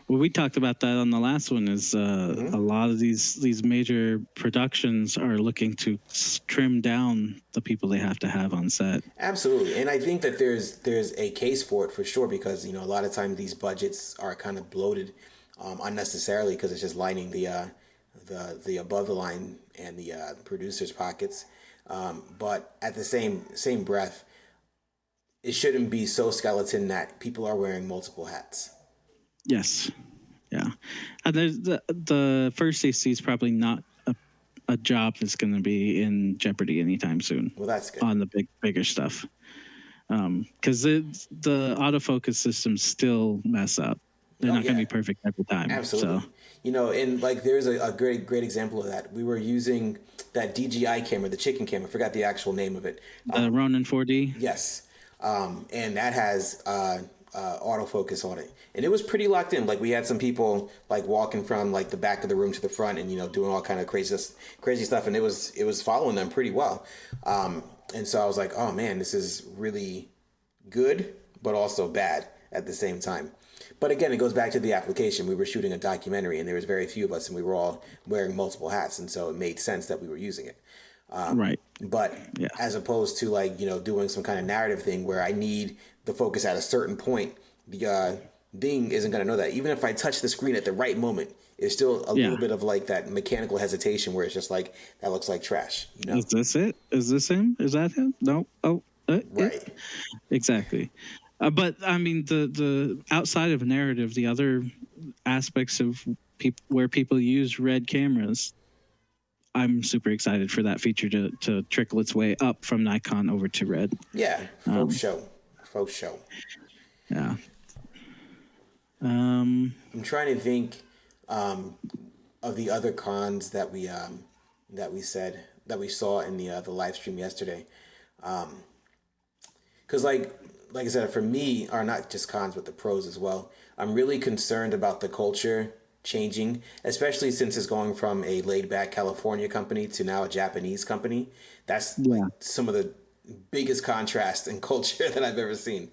Well, we talked about that on the last one. Is a lot of these major productions are looking to trim down the people they have to have on set. Absolutely, and I think that there's a case for it for sure, because a lot of times these budgets are kind of bloated unnecessarily, because it's just lining the above the line and the producers' pockets. But at the same breath, it shouldn't be so skeleton that people are wearing multiple hats. Yes. Yeah. And there's the first AC is probably not a job that's going to be in jeopardy anytime soon. Well, that's good. On the bigger stuff. Because the autofocus systems still mess up. They're not going to be perfect every time. Absolutely. So. And like, there's a great example of that. We were using that DJI camera, the chicken camera. I forgot the actual name of it. The Ronin 4D? Yes. And that has autofocus on it, and it was pretty locked in. Like, we had some people like walking from like the back of the room to the front, and doing all kind of crazy stuff, and it was following them pretty well. And so I was like, oh man, this is really good, but also bad at the same time. But again, it goes back to the application. We were shooting a documentary, and there was very few of us, and we were all wearing multiple hats, and so it made sense that we were using it. Right. But as opposed to like, doing some kind of narrative thing where I need the focus at a certain point, the thing isn't going to know that. Even if I touch the screen at the right moment, it's still a little bit of like that mechanical hesitation where it's just like, that looks like trash. Is this it? Is this him? Is that him? No. Oh, right. Exactly. But I mean, the outside of narrative, the other aspects of where people use red cameras, I'm super excited for that feature to trickle its way up from Nikon over to Red. Yeah, faux show. Yeah. I'm trying to think of the other cons that we saw in the live stream yesterday. Because like I said, for me, are not just cons but the pros as well. I'm really concerned about the culture changing, especially since it's going from a laid-back California company to now a Japanese company. That's like some of the biggest contrast in culture that I've ever seen.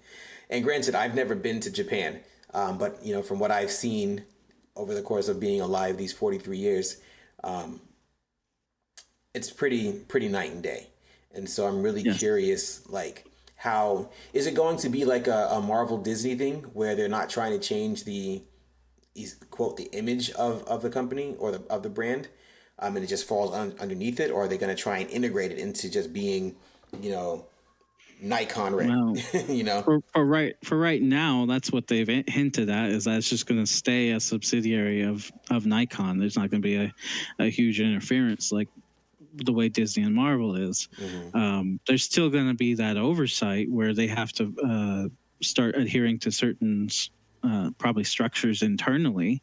And granted, I've never been to Japan, but from what I've seen over the course of being alive these 43 years, it's pretty night and day. And so I'm really curious, like, how is it going to be like a Marvel Disney thing where they're not trying to change the quote the image of the company or of the brand, and it just falls underneath it, or are they going to try and integrate it into just being, Nikon Red? Well, for right now, that's what they've hinted at, is that it's just going to stay a subsidiary of Nikon. There's not going to be a huge interference like the way Disney and Marvel is. There's still going to be that oversight where they have to start adhering to certain probably structures internally.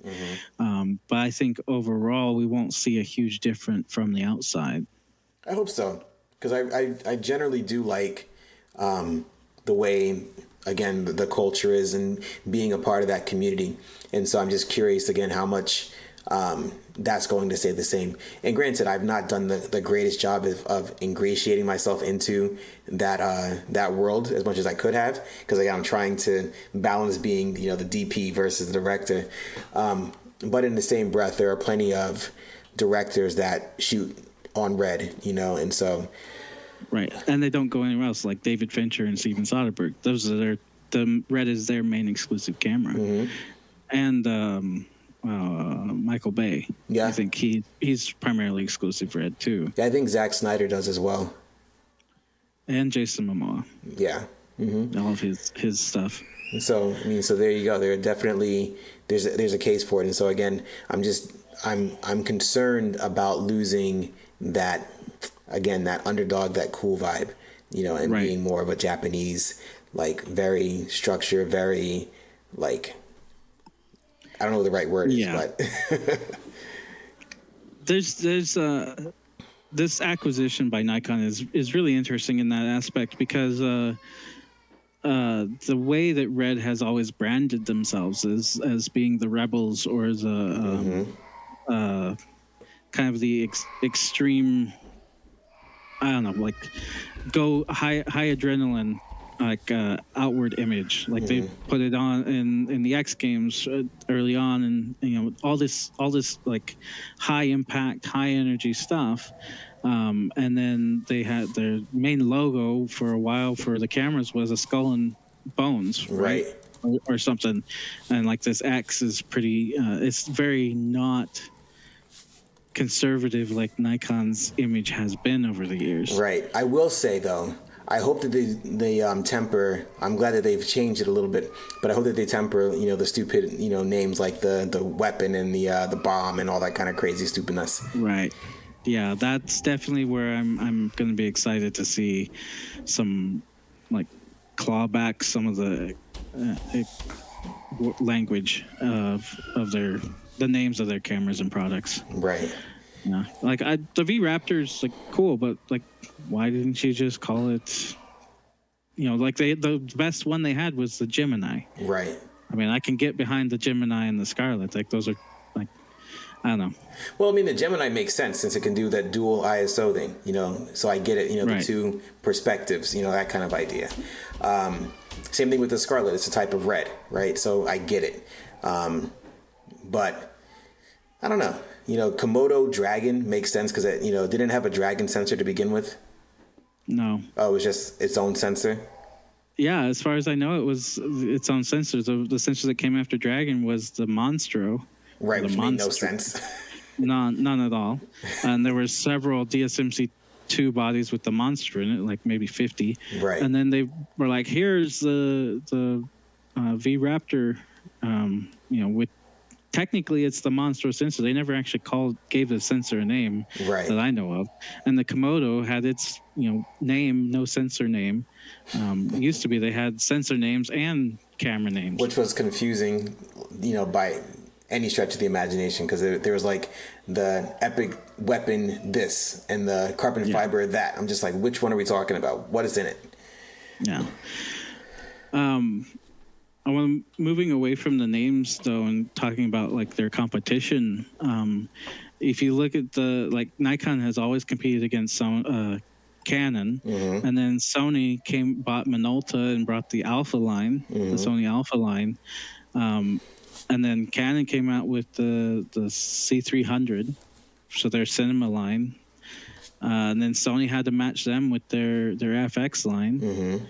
But I think overall we won't see a huge difference from the outside. I hope so, because I generally do like the way, again, the culture is and being a part of that community. And so I'm just curious, again, how much that's going to stay the same. And granted, I've not done the greatest job of ingratiating myself into that world as much as I could have, because again, I'm trying to balance being, the DP versus the director. But in the same breath, there are plenty of directors that shoot on Red, and so. Right, and they don't go anywhere else, like David Fincher and Steven Soderbergh. Those are the Red is their main exclusive camera. And Michael Bay. Yeah, I think he's primarily exclusive Red too. Yeah, I think Zack Snyder does as well. And Jason Momoa. Yeah, all of his stuff. So so there you go. There are definitely there's a case for it. And so again, I'm concerned about losing that, again, that underdog, that cool vibe, and being more of a Japanese, like very structured, very like. I don't know what the right word is, but there's this acquisition by Nikon is really interesting in that aspect, because the way that Red has always branded themselves as being the rebels, or the kind of the extreme, I don't know, like go high adrenaline, like outward image, like they put it on in the X Games early on, and all this like high impact, high energy stuff. And then they had their main logo for a while for the cameras was a skull and bones, right? Or something. And like this X is pretty, it's very not conservative like Nikon's image has been over the years. Right. I will say though, I hope that they temper. I'm glad that they've changed it a little bit, but I hope that they temper, the stupid, names like the weapon and the bomb and all that kind of crazy stupidness. Right. Yeah, that's definitely where I'm going to be excited to see some like claw back some of the language of the names of their cameras and products. Right. Yeah, like the V Raptor's like cool, but like, why didn't you just call it? Like the best one they had was the Gemini. Right. I mean, I can get behind the Gemini and the Scarlet. Like those are like, I don't know. Well, I mean, the Gemini makes sense since it can do that dual ISO thing. So I get it. The two perspectives. That kind of idea. Same thing with the Scarlet. It's a type of red, right? So I get it. But I don't know. Komodo Dragon makes sense because it, didn't have a dragon sensor to begin with. No. Oh, it was just its own sensor? Yeah, as far as I know, it was its own sensor. The sensor that came after Dragon was the Monstro. Right, which made no sense. None at all. And there were several DSMC2 bodies with the Monster in it, like maybe 50. Right. And then they were like, here's the V Raptor, with technically it's the Monstro sensor. They never actually gave the sensor a name that I know of. And the Komodo had its name, no sensor name. It used to be they had sensor names and camera names, which was confusing, by any stretch of the imagination, because there was like the Epic weapon this and the carbon fiber that. I'm just like, which one are we talking about? What is in it? Yeah. I want moving away from the names though and talking about like their competition. If you look at Nikon has always competed against Canon, and then Sony bought Minolta and brought the Alpha line, the Sony Alpha line, and then Canon came out with the C300, so their cinema line, and then Sony had to match them with their FX line.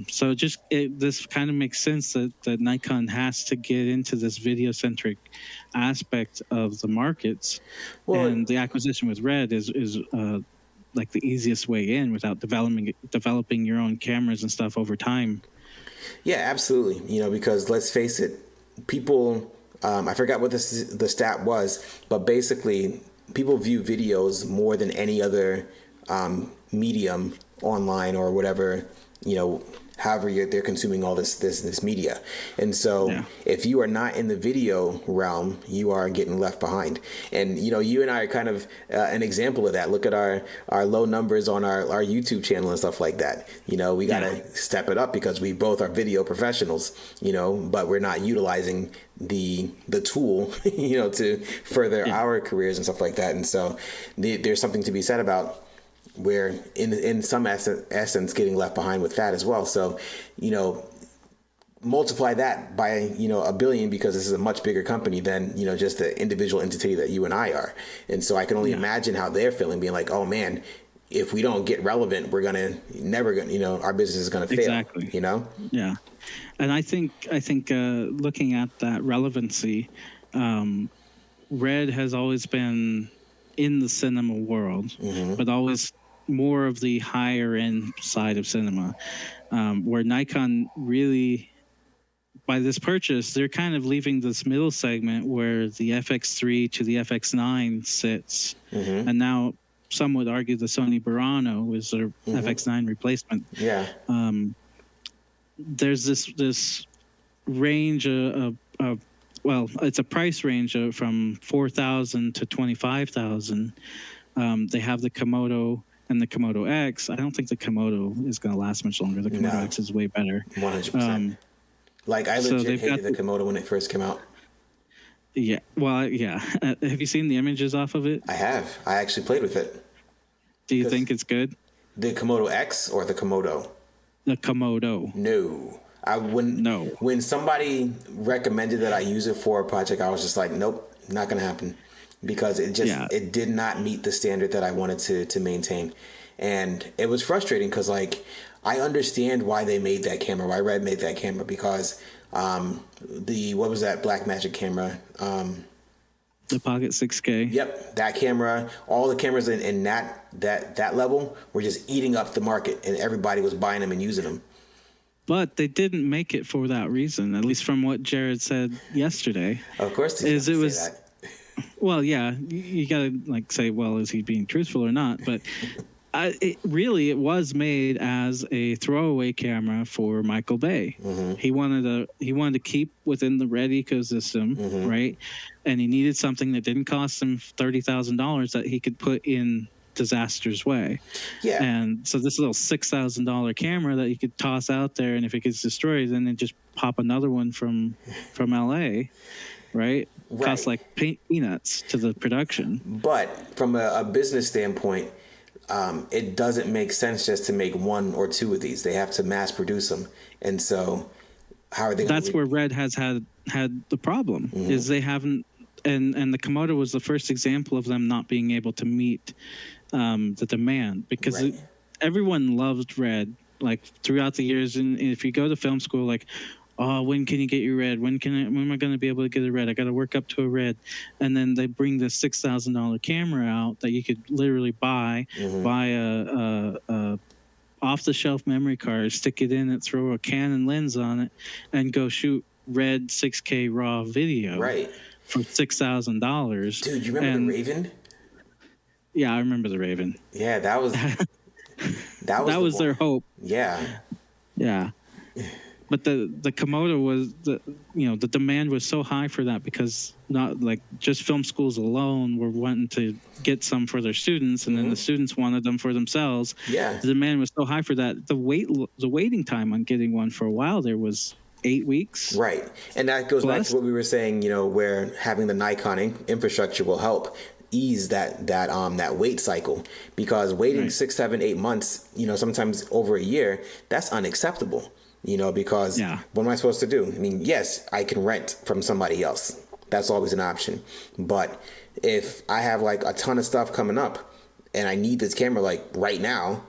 So this kind of makes sense that Nikon has to get into this video centric aspect of the markets, Well, and the acquisition with Red is like the easiest way in without developing your own cameras and stuff over time. yeah, absolutely. Because let's face it, people, I forgot what the stat was, but basically, people view videos more than any other medium online or whatever, however they're consuming all this media. And so Yeah. if you are not in the video realm, you are getting left behind. And, you and I are kind of an example of that. Look at our low numbers on our YouTube channel and stuff like that. We got to step it up because we both are video professionals, but we're not utilizing the tool, to further our careers and stuff like that. And so there's something to be said about where in some essence getting left behind with that as well. So, multiply that by, a billion, because this is a much bigger company than, just the individual entity that you and I are. And so I can only imagine how they're feeling, being like, oh man, if we don't get relevant, we're never gonna, our business is gonna fail. Exactly. Yeah. And I think looking at that relevancy, Red has always been in the cinema world, but always more of the higher end side of cinema, where Nikon really, by this purchase, they're kind of leaving this middle segment where the FX3 to the FX9 sits, and now some would argue the Sony Burano is their FX9 replacement. Yeah. There's this range of well, it's a price range from $4,000 to $25,000. They have the Komodo and the Komodo X. I don't think the Komodo is going to last much longer. The Komodo X is way better. 100%. Like, I legit hated the Komodo when it first came out. Yeah. Well, yeah. Have you seen the images off of it? I have. I actually played with it. Do you think it's good? The Komodo X or the Komodo? The Komodo. No. I wouldn't. No. When somebody recommended that I use it for a project, I was just like, nope, not going to happen. Because it did not meet the standard that I wanted to maintain. And it was frustrating because, like, I understand why they made that camera, why Red made that camera, because what was that Blackmagic camera? The Pocket 6K. Yep, that camera, all the cameras in that level were just eating up the market, and everybody was buying them and using them. But they didn't make it for that reason, at least from what Jared said yesterday. Of course, it was that. Well, yeah, you gotta say, well, is he being truthful or not? But it was made as a throwaway camera for Michael Bay. He wanted to keep within the Red ecosystem, right? And he needed something that didn't cost him $30,000 that he could put in Disaster's way. Yeah. And so this little $6,000 camera that you could toss out there, and if it gets destroyed, then they just pop another one from LA, right? Costs like peanuts to the production. But from a business standpoint, it doesn't make sense just to make one or two of these. They have to mass produce them. And so how are they going to... That's where Red has had the problem, is they haven't, and the Komodo was the first example of them not being able to meet the demand, because everyone loved Red, like, throughout the years. And if you go to film school, like, oh, when can you get your Red? When am I going to be able to get a Red? I got to work up to a Red. And then they bring this $6,000 camera out that you could literally buy a off-the-shelf memory card, stick it in it, throw a Canon lens on it, and go shoot Red 6K raw video for $6,000. Dude, you remember the Raven? Yeah, I remember the Raven. Yeah, that was their hope. Yeah. But the Komodo was the demand was so high for that, because not like just film schools alone were wanting to get some for their students, and then the students wanted them for themselves. Yeah. The demand was so high for that. The waiting time on getting one for a while there was 8 weeks. Right. And that goes back to what we were saying, where having the Nikon infrastructure will help ease that wait cycle, because waiting 6, 7, 8 months, sometimes over a year, that's unacceptable. Because what am I supposed to do? I mean, yes, I can rent from somebody else. That's always an option. But if I have like a ton of stuff coming up and I need this camera like right now,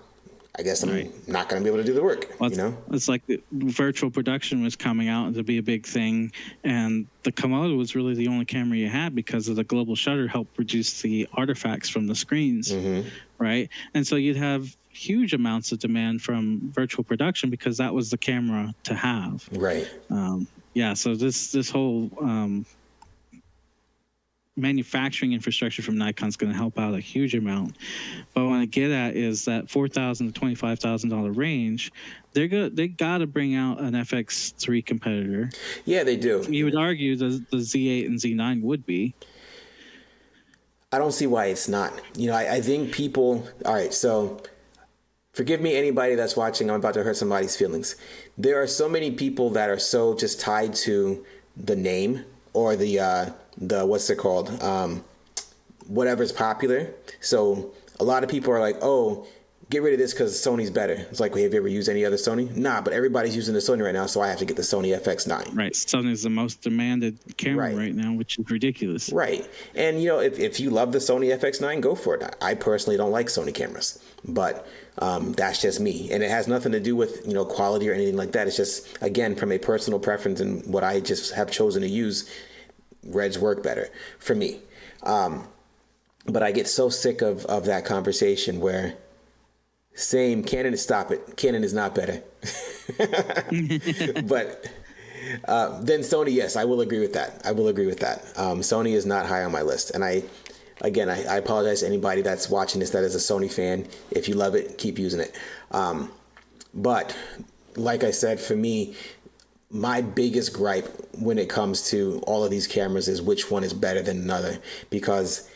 I guess I'm not going to be able to do the work, Well, you know? it's like the virtual production was coming out to be a big thing, and the Komodo was really the only camera you had because of the global shutter helped produce the artifacts from the screens, right? And so you'd have huge amounts of demand from virtual production because that was the camera to have. Right. So this whole manufacturing infrastructure from Nikon is going to help out a huge amount. But what I get at is that $4,000 to $25,000 range, they got to bring out an FX3 competitor. Yeah, they do. You would argue the Z8 and Z9 would be. I don't see why it's not. You know, I think people. All right, so forgive me, anybody that's watching. I'm about to hurt somebody's feelings. There are so many people that are so just tied to the name or the what's it called, whatever's popular. So a lot of people are like, oh, get rid of this because Sony's better. It's like, well, have you ever used any other Sony? Nah, but everybody's using the Sony right now, so I have to get the Sony FX9. Right, Sony's the most demanded camera right now, which is ridiculous. Right, and you know, if you love the Sony FX9, go for it. I personally don't like Sony cameras, but that's just me, and it has nothing to do with, you know, quality or anything like that. It's just, again, from a personal preference and what I just have chosen to use. Reds work better for me. But I get so sick of that conversation where Canon, stop it. Canon is not better. But then Sony, yes, I will agree with that. Sony is not high on my list. And I apologize to anybody that's watching this that is a Sony fan. If you love it, keep using it. But like I said, for me, my biggest gripe when it comes to all of these cameras is which one is better than another. Because,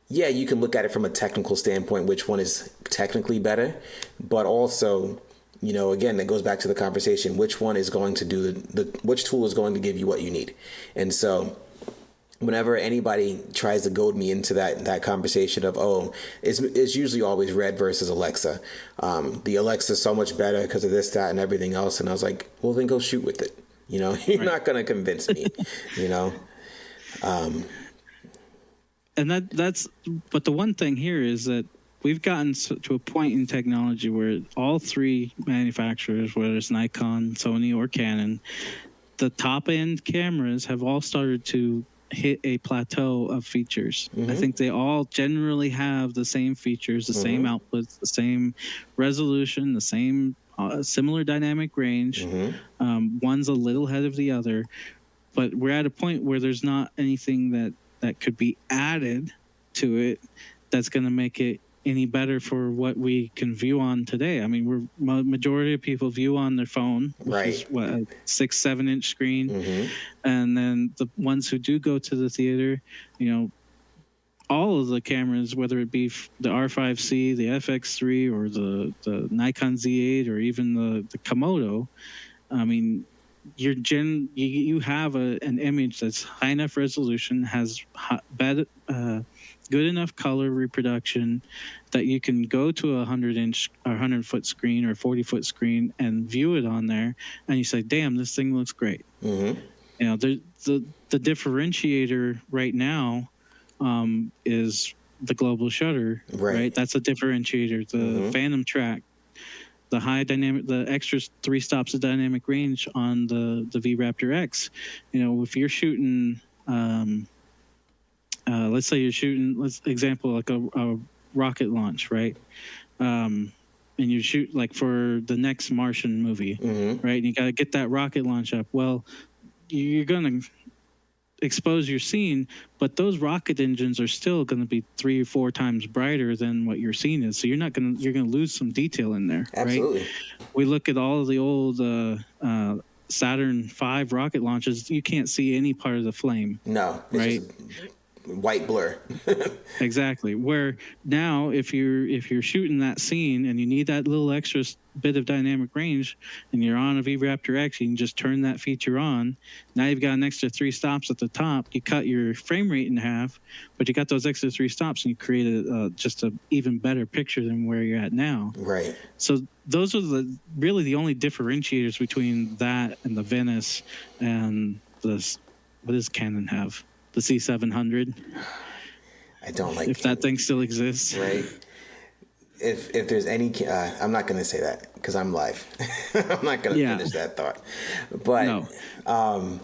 yeah, you can look at it from a technical standpoint, which one is technically better. But also, you know, again, that goes back to the conversation, which one is going to do which tool is going to give you what you need. And so whenever anybody tries to goad me into that conversation of, oh, it's usually always Red versus Alexa. The Alexa is so much better because of this, that, and everything else. And I was like, well, then go shoot with it. You know, you're not going to convince me, you know. And but the one thing here is that we've gotten to a point in technology where all three manufacturers, whether it's Nikon, Sony, or Canon, the top end cameras have all started to hit a plateau of features. I think they all generally have the same features, the same outputs, the same resolution, the same similar dynamic range. One's a little ahead of the other, but we're at a point where there's not anything that could be added to it that's going to make it any better for what we can view on today. I mean, majority of people view on their phone, which is what, a 6-7 inch screen. And then the ones who do go to the theater, you know, all of the cameras, whether it be the R5C, the FX3, or the Nikon Z8, or even the Komodo, I mean, you have an image that's high enough resolution, has good enough color reproduction that you can go to a 100-inch or 100-foot screen or 40-foot screen and view it on there, and you say, "Damn, this thing looks great." You know, the differentiator right now is the global shutter, right? That's a differentiator. The Phantom Track, the high dynamic, the extra 3 stops of dynamic range on the V Raptor X. You know, if you're shooting, let's say you're shooting, example, like a rocket launch, right? And you shoot like for the next Martian movie, right? And you got to get that rocket launch up. Well, you're going to expose your scene, but those rocket engines are still going to be 3 or 4 times brighter than what your scene is. So you're going to lose some detail in there. Absolutely. Right? We look at all of the old Saturn V rocket launches. You can't see any part of the flame. No. Right. White blur. Exactly. Where now, if you're shooting that scene and you need that little extra bit of dynamic range, and you're on a V Raptor X, you can just turn that feature on. Now you've got an extra 3 stops at the top. You cut your frame rate in half, but you got those extra 3 stops, and you create just an even better picture than where you're at now. Right. So those are really the only differentiators between that and the Venice and what does Canon have? The C700. I don't like if that thing still exists. Right. if there's any, I'm not going to say that because I'm live. I'm not going to finish that thought. But No.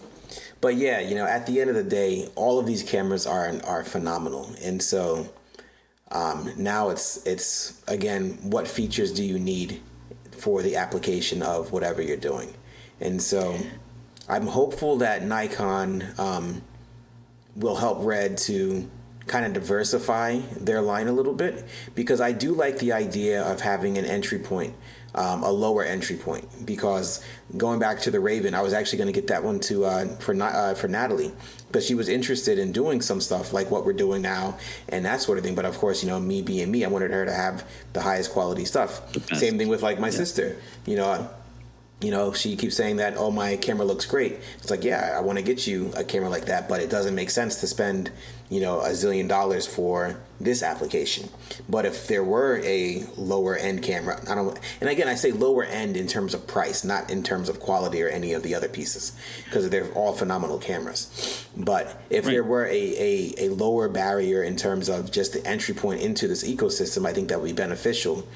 but yeah, at the end of the day, all of these cameras are phenomenal, and so now it's again, what features do you need for the application of whatever you're doing, and so I'm hopeful that Nikon will help Red to kind of diversify their line a little bit, because I do like the idea of having an entry point, a lower entry point, because going back to the Raven, I was actually going to get that one for Natalie, because she was interested in doing some stuff like what we're doing now and that sort of thing. But of course, me being me, I wanted her to have the highest quality stuff. Same thing with like my sister, she keeps saying that, oh, my camera looks great. It's like, yeah, I want to get you a camera like that, but it doesn't make sense to spend, $1 zillion for this application. But if there were a lower end camera, and again, I say lower end in terms of price, not in terms of quality or any of the other pieces, because they're all phenomenal cameras. But if there were a lower barrier in terms of just the entry point into this ecosystem, I think that would be beneficial,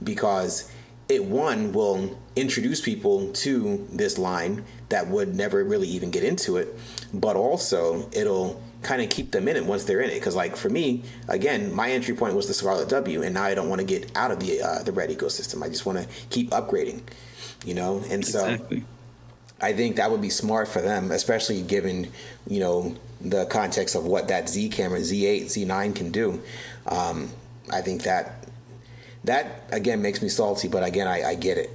because it will introduce people to this line that would never really even get into it, but also it'll kind of keep them in it once they're in it. Because like for me, again, my entry point was the Scarlett W, and now I don't want to get out of the Red ecosystem. I just want to keep upgrading, and so I think that would be smart for them, especially given the context of what that Z camera, Z8, Z9 can do. I think that again makes me salty, but again, I get it.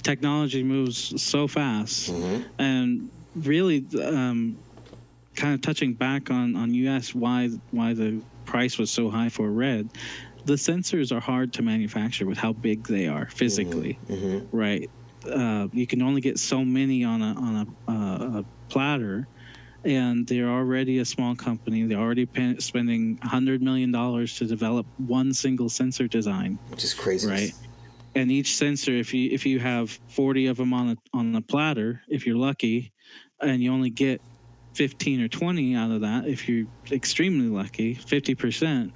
Technology moves so fast, and really, kind of touching back on you asked why the price was so high for Red. The sensors are hard to manufacture with how big they are physically, right? You can only get so many on a platter. And they're already a small company. They're already spending $100 million to develop one single sensor design, which is crazy, right? And each sensor, if you have 40 of them on a platter, if you're lucky, and you only get 15 or 20 out of that, if you're extremely lucky, 50%,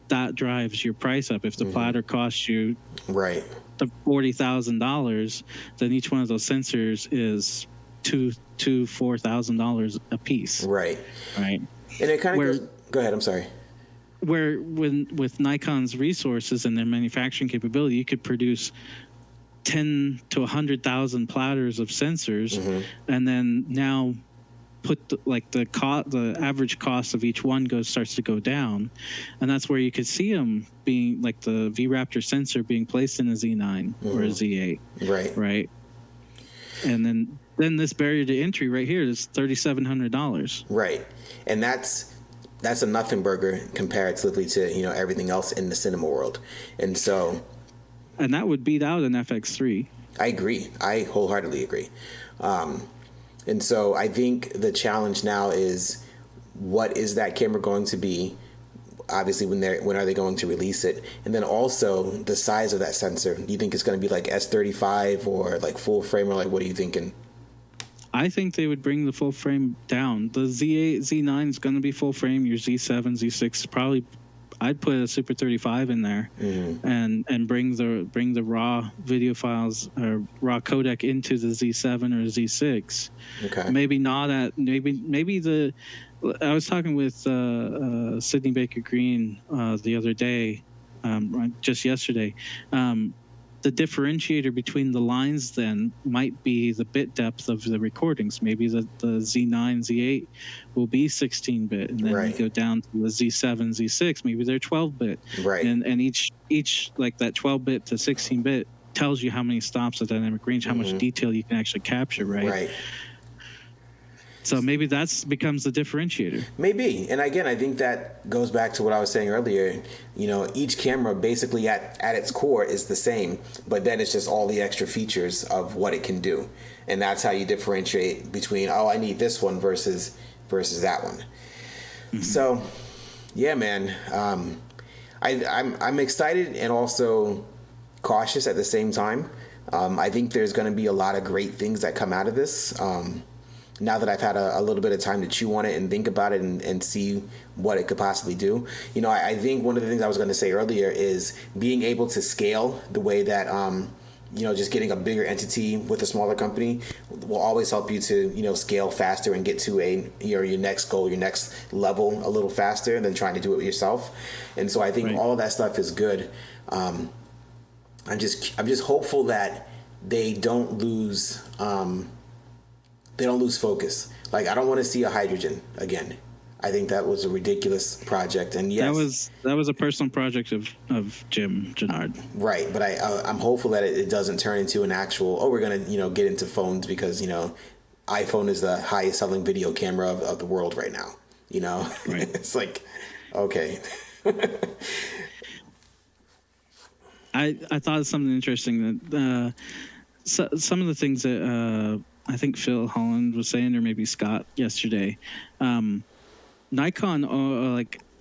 that drives your price up. If the platter costs you the $40,000, then each one of those sensors is $4,000 a piece. Right. And it kind of goes. Go ahead. I'm sorry. Where with Nikon's resources and their manufacturing capability, you could produce 10 to 100,000 platters of sensors, and then now put the average cost of each one starts to go down, and that's where you could see them being like the V Raptor sensor being placed in a Z9 or a Z8. Right. And then this barrier to entry right here is $3,700. Right, and that's a nothing burger comparatively to everything else in the cinema world, and that would beat out an FX3. I agree. I wholeheartedly agree. And so I think the challenge now is, what is that camera going to be? Obviously, when are they going to release it? And then also the size of that sensor. Do you think it's going to be like S35 or like full frame, or like what are you thinking? I think they would bring the full frame down. The Z8, Z9 is going to be full frame. Your Z7, Z6 probably. I'd put a Super 35 in there, and bring the raw video files or raw codec into the Z7 or Z6. Okay. Maybe not at maybe the. I was talking with Sydney Baker Green the other day, just yesterday. The differentiator between the lines then might be the bit depth of the recordings. Maybe the Z9, Z8 will be 16-bit, and then you go down to the Z7, Z6. Maybe they're 12-bit, and each like that 12-bit to 16-bit tells you how many stops of dynamic range, how much detail you can actually capture, right? So maybe that becomes the differentiator. Maybe. And again, I think that goes back to what I was saying earlier. Each camera basically at its core is the same, but then it's just all the extra features of what it can do. And that's how you differentiate between, I need this one versus that one. So, yeah, man. I'm excited and also cautious at the same time. I think there's going to be a lot of great things that come out of this. now that I've had a little bit of time to chew on it and think about it and see what it could possibly do. I think one of the things I was going to say earlier is being able to scale the way that, just getting a bigger entity with a smaller company will always help you to, scale faster and get to your next goal, your next level a little faster than trying to do it yourself. And so I think all of that stuff is good. I'm just hopeful that they don't lose focus. Like, I don't want to see a hydrogen again. I think that was a ridiculous project, and yes, that was a personal project of Jim Gennard. Right, but I'm hopeful that it doesn't turn into an actual. Oh, we're gonna get into phones because iPhone is the highest selling video camera of the world right now. Right. It's like, okay. I thought of something interesting that some of the things that I think Phil Holland was saying, or maybe Scott yesterday. Nikon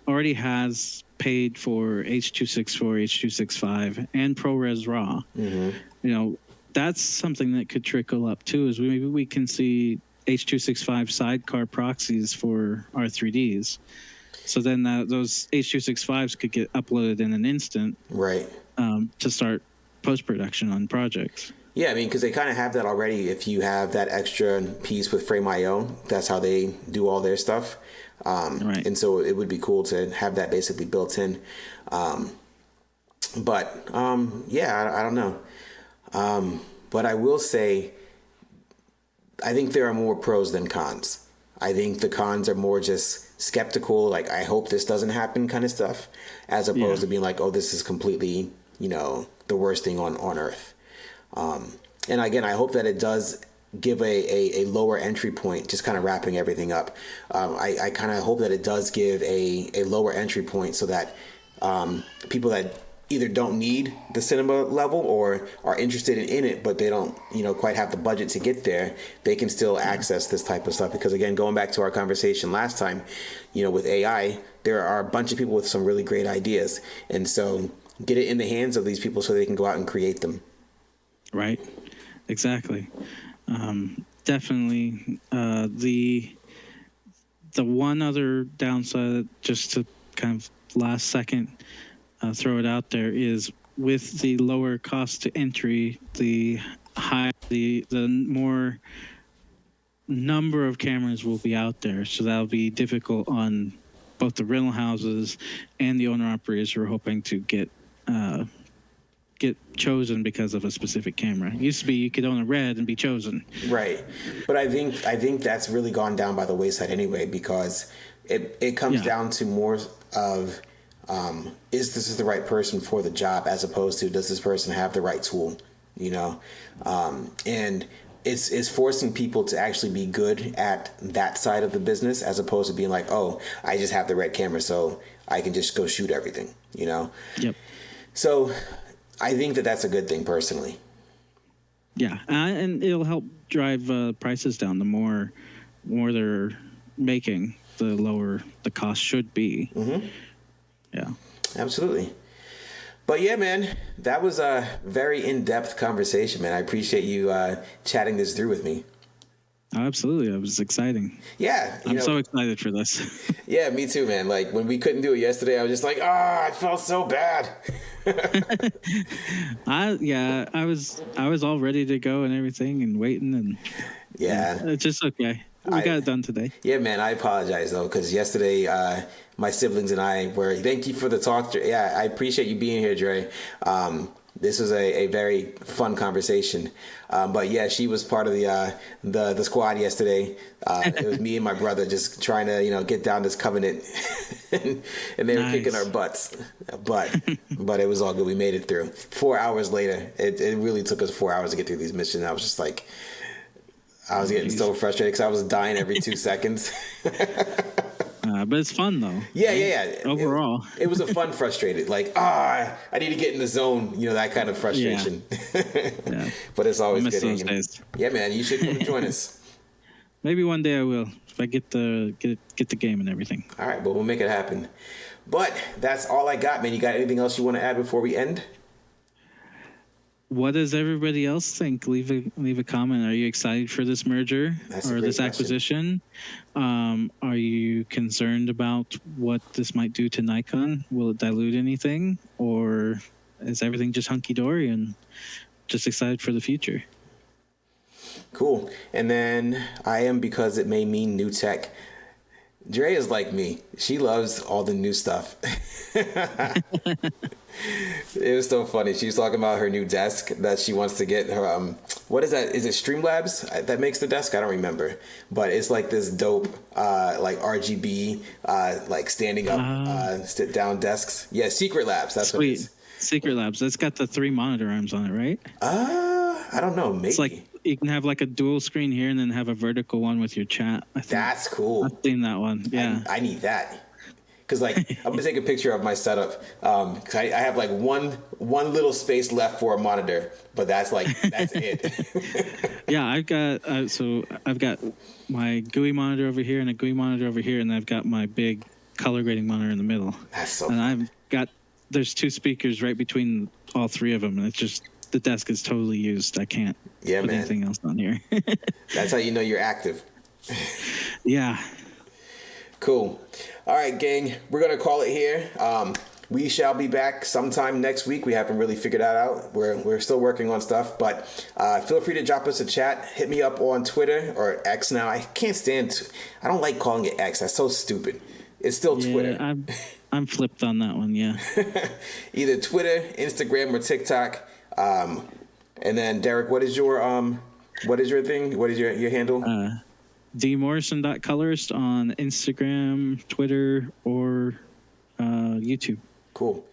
already has paid for H.264, H.265, and ProRes RAW. Mm-hmm. That's something that could trickle up too. Is maybe we can see H.265 sidecar proxies for our 3Ds. So then those H.265s could get uploaded in an instant, right? To start post-production on projects. Yeah, I mean, because they kind of have that already. If you have that extra piece with Frame.io, that's how they do all their stuff. Right. And so it would be cool to have that basically built in. I don't know. But I will say, I think there are more pros than cons. I think the cons are more just skeptical, like, I hope this doesn't happen kind of stuff, as opposed to being like, oh, this is completely, the worst thing on earth. And again, I hope that it does give a lower entry point, just kind of wrapping everything up. I kind of hope that it does give a lower entry point so that people that either don't need the cinema level or are interested in it, but they don't, quite have the budget to get there, they can still access this type of stuff. Because again, going back to our conversation last time, with AI, there are a bunch of people with some really great ideas. And so get it in the hands of these people so they can go out and create them. Right. Exactly. Definitely. The one other downside, just to kind of last second throw it out there, is with the lower cost to entry, the more number of cameras will be out there. So that'll be difficult on both the rental houses and the owner operators who are hoping to get chosen because of a specific camera. It used to be you could own a Red and be chosen. Right. But I think that's really gone down by the wayside anyway, because it comes down to more of is this the right person for the job, as opposed to does this person have the right tool, and it's forcing people to actually be good at that side of the business, as opposed to being like, oh, I just have the red camera, so I can just go shoot everything, Yep. So I think that's a good thing personally. Yeah, and it'll help drive prices down. The more they're making, the lower the cost should be. Mm-hmm. Yeah, absolutely. But yeah, man, that was a very in-depth conversation, man. I appreciate you chatting this through with me. Oh, absolutely. It was exciting. Yeah. I'm so excited for this. Yeah, me too, man. Like, when we couldn't do it yesterday, I was just like, I felt so bad. I was all ready to go and everything and waiting, and it's just okay. We got it done today. Yeah, man, I apologize, though, because yesterday my siblings and I were, thank you for the talk. Yeah, I appreciate you being here, Dre. This was a very fun conversation. But yeah, she was part of the squad yesterday. It was me and my brother just trying to, get down this covenant, and they were kicking our butts. But it was all good. We made it through. 4 hours later, it really took us 4 hours to get through these missions. I was just like, I was getting so frustrated because I was dying every 2 seconds. But it's fun, though. Yeah. Overall. It was a fun frustrated. Like, I need to get in the zone, that kind of frustration. Yeah. But it's always good hanging. Days. Yeah, man, you should come and join us. Maybe one day I will, if I get the game and everything. All right, but we'll make it happen. But that's all I got, man. You got anything else you want to add before we end? what does everybody else think? Leave a comment. Are you excited for this merger or this acquisition? Are you concerned about what this might do to Nikon? Will it dilute anything, or is everything just hunky dory and just excited for the future? Cool. And then I am, because it may mean new tech. Dre is like me. She loves all the new stuff. It was so funny. She was talking about her new desk that she wants to get. Her what is that? Is it Streamlabs that makes the desk? I don't remember. But it's like this dope like RGB like standing up sit down desks. Yeah, Secret Labs. That's what it is. Secret Labs. That's got the 3 monitor arms on it, right? I don't know. Maybe. It's like you can have like a dual screen here and then have a vertical one with your chat. I think. That's cool. I've seen that one. Yeah. I need that. Because like I'm gonna take a picture of my setup. Cause I have like one little space left for a monitor, but that's it. Yeah, I've got my GUI monitor over here and a GUI monitor over here, and I've got my big color grading monitor in the middle. That's so. And there's 2 speakers right between all 3 of them, and it's just the desk is totally used. I can't put anything else on here. That's how you know you're active. Yeah. Cool. All right, gang. We're gonna call it here. We shall be back sometime next week. We haven't really figured that out. We're still working on stuff, but feel free to drop us a chat. Hit me up on Twitter or X now. I can't stand. I don't like calling it X. That's so stupid. It's still Twitter. I'm flipped on that one. Yeah. Either Twitter, Instagram, or TikTok. And then Derek, what is your thing? What is your handle? dmorrison.colorist on Instagram, Twitter, or YouTube. Cool.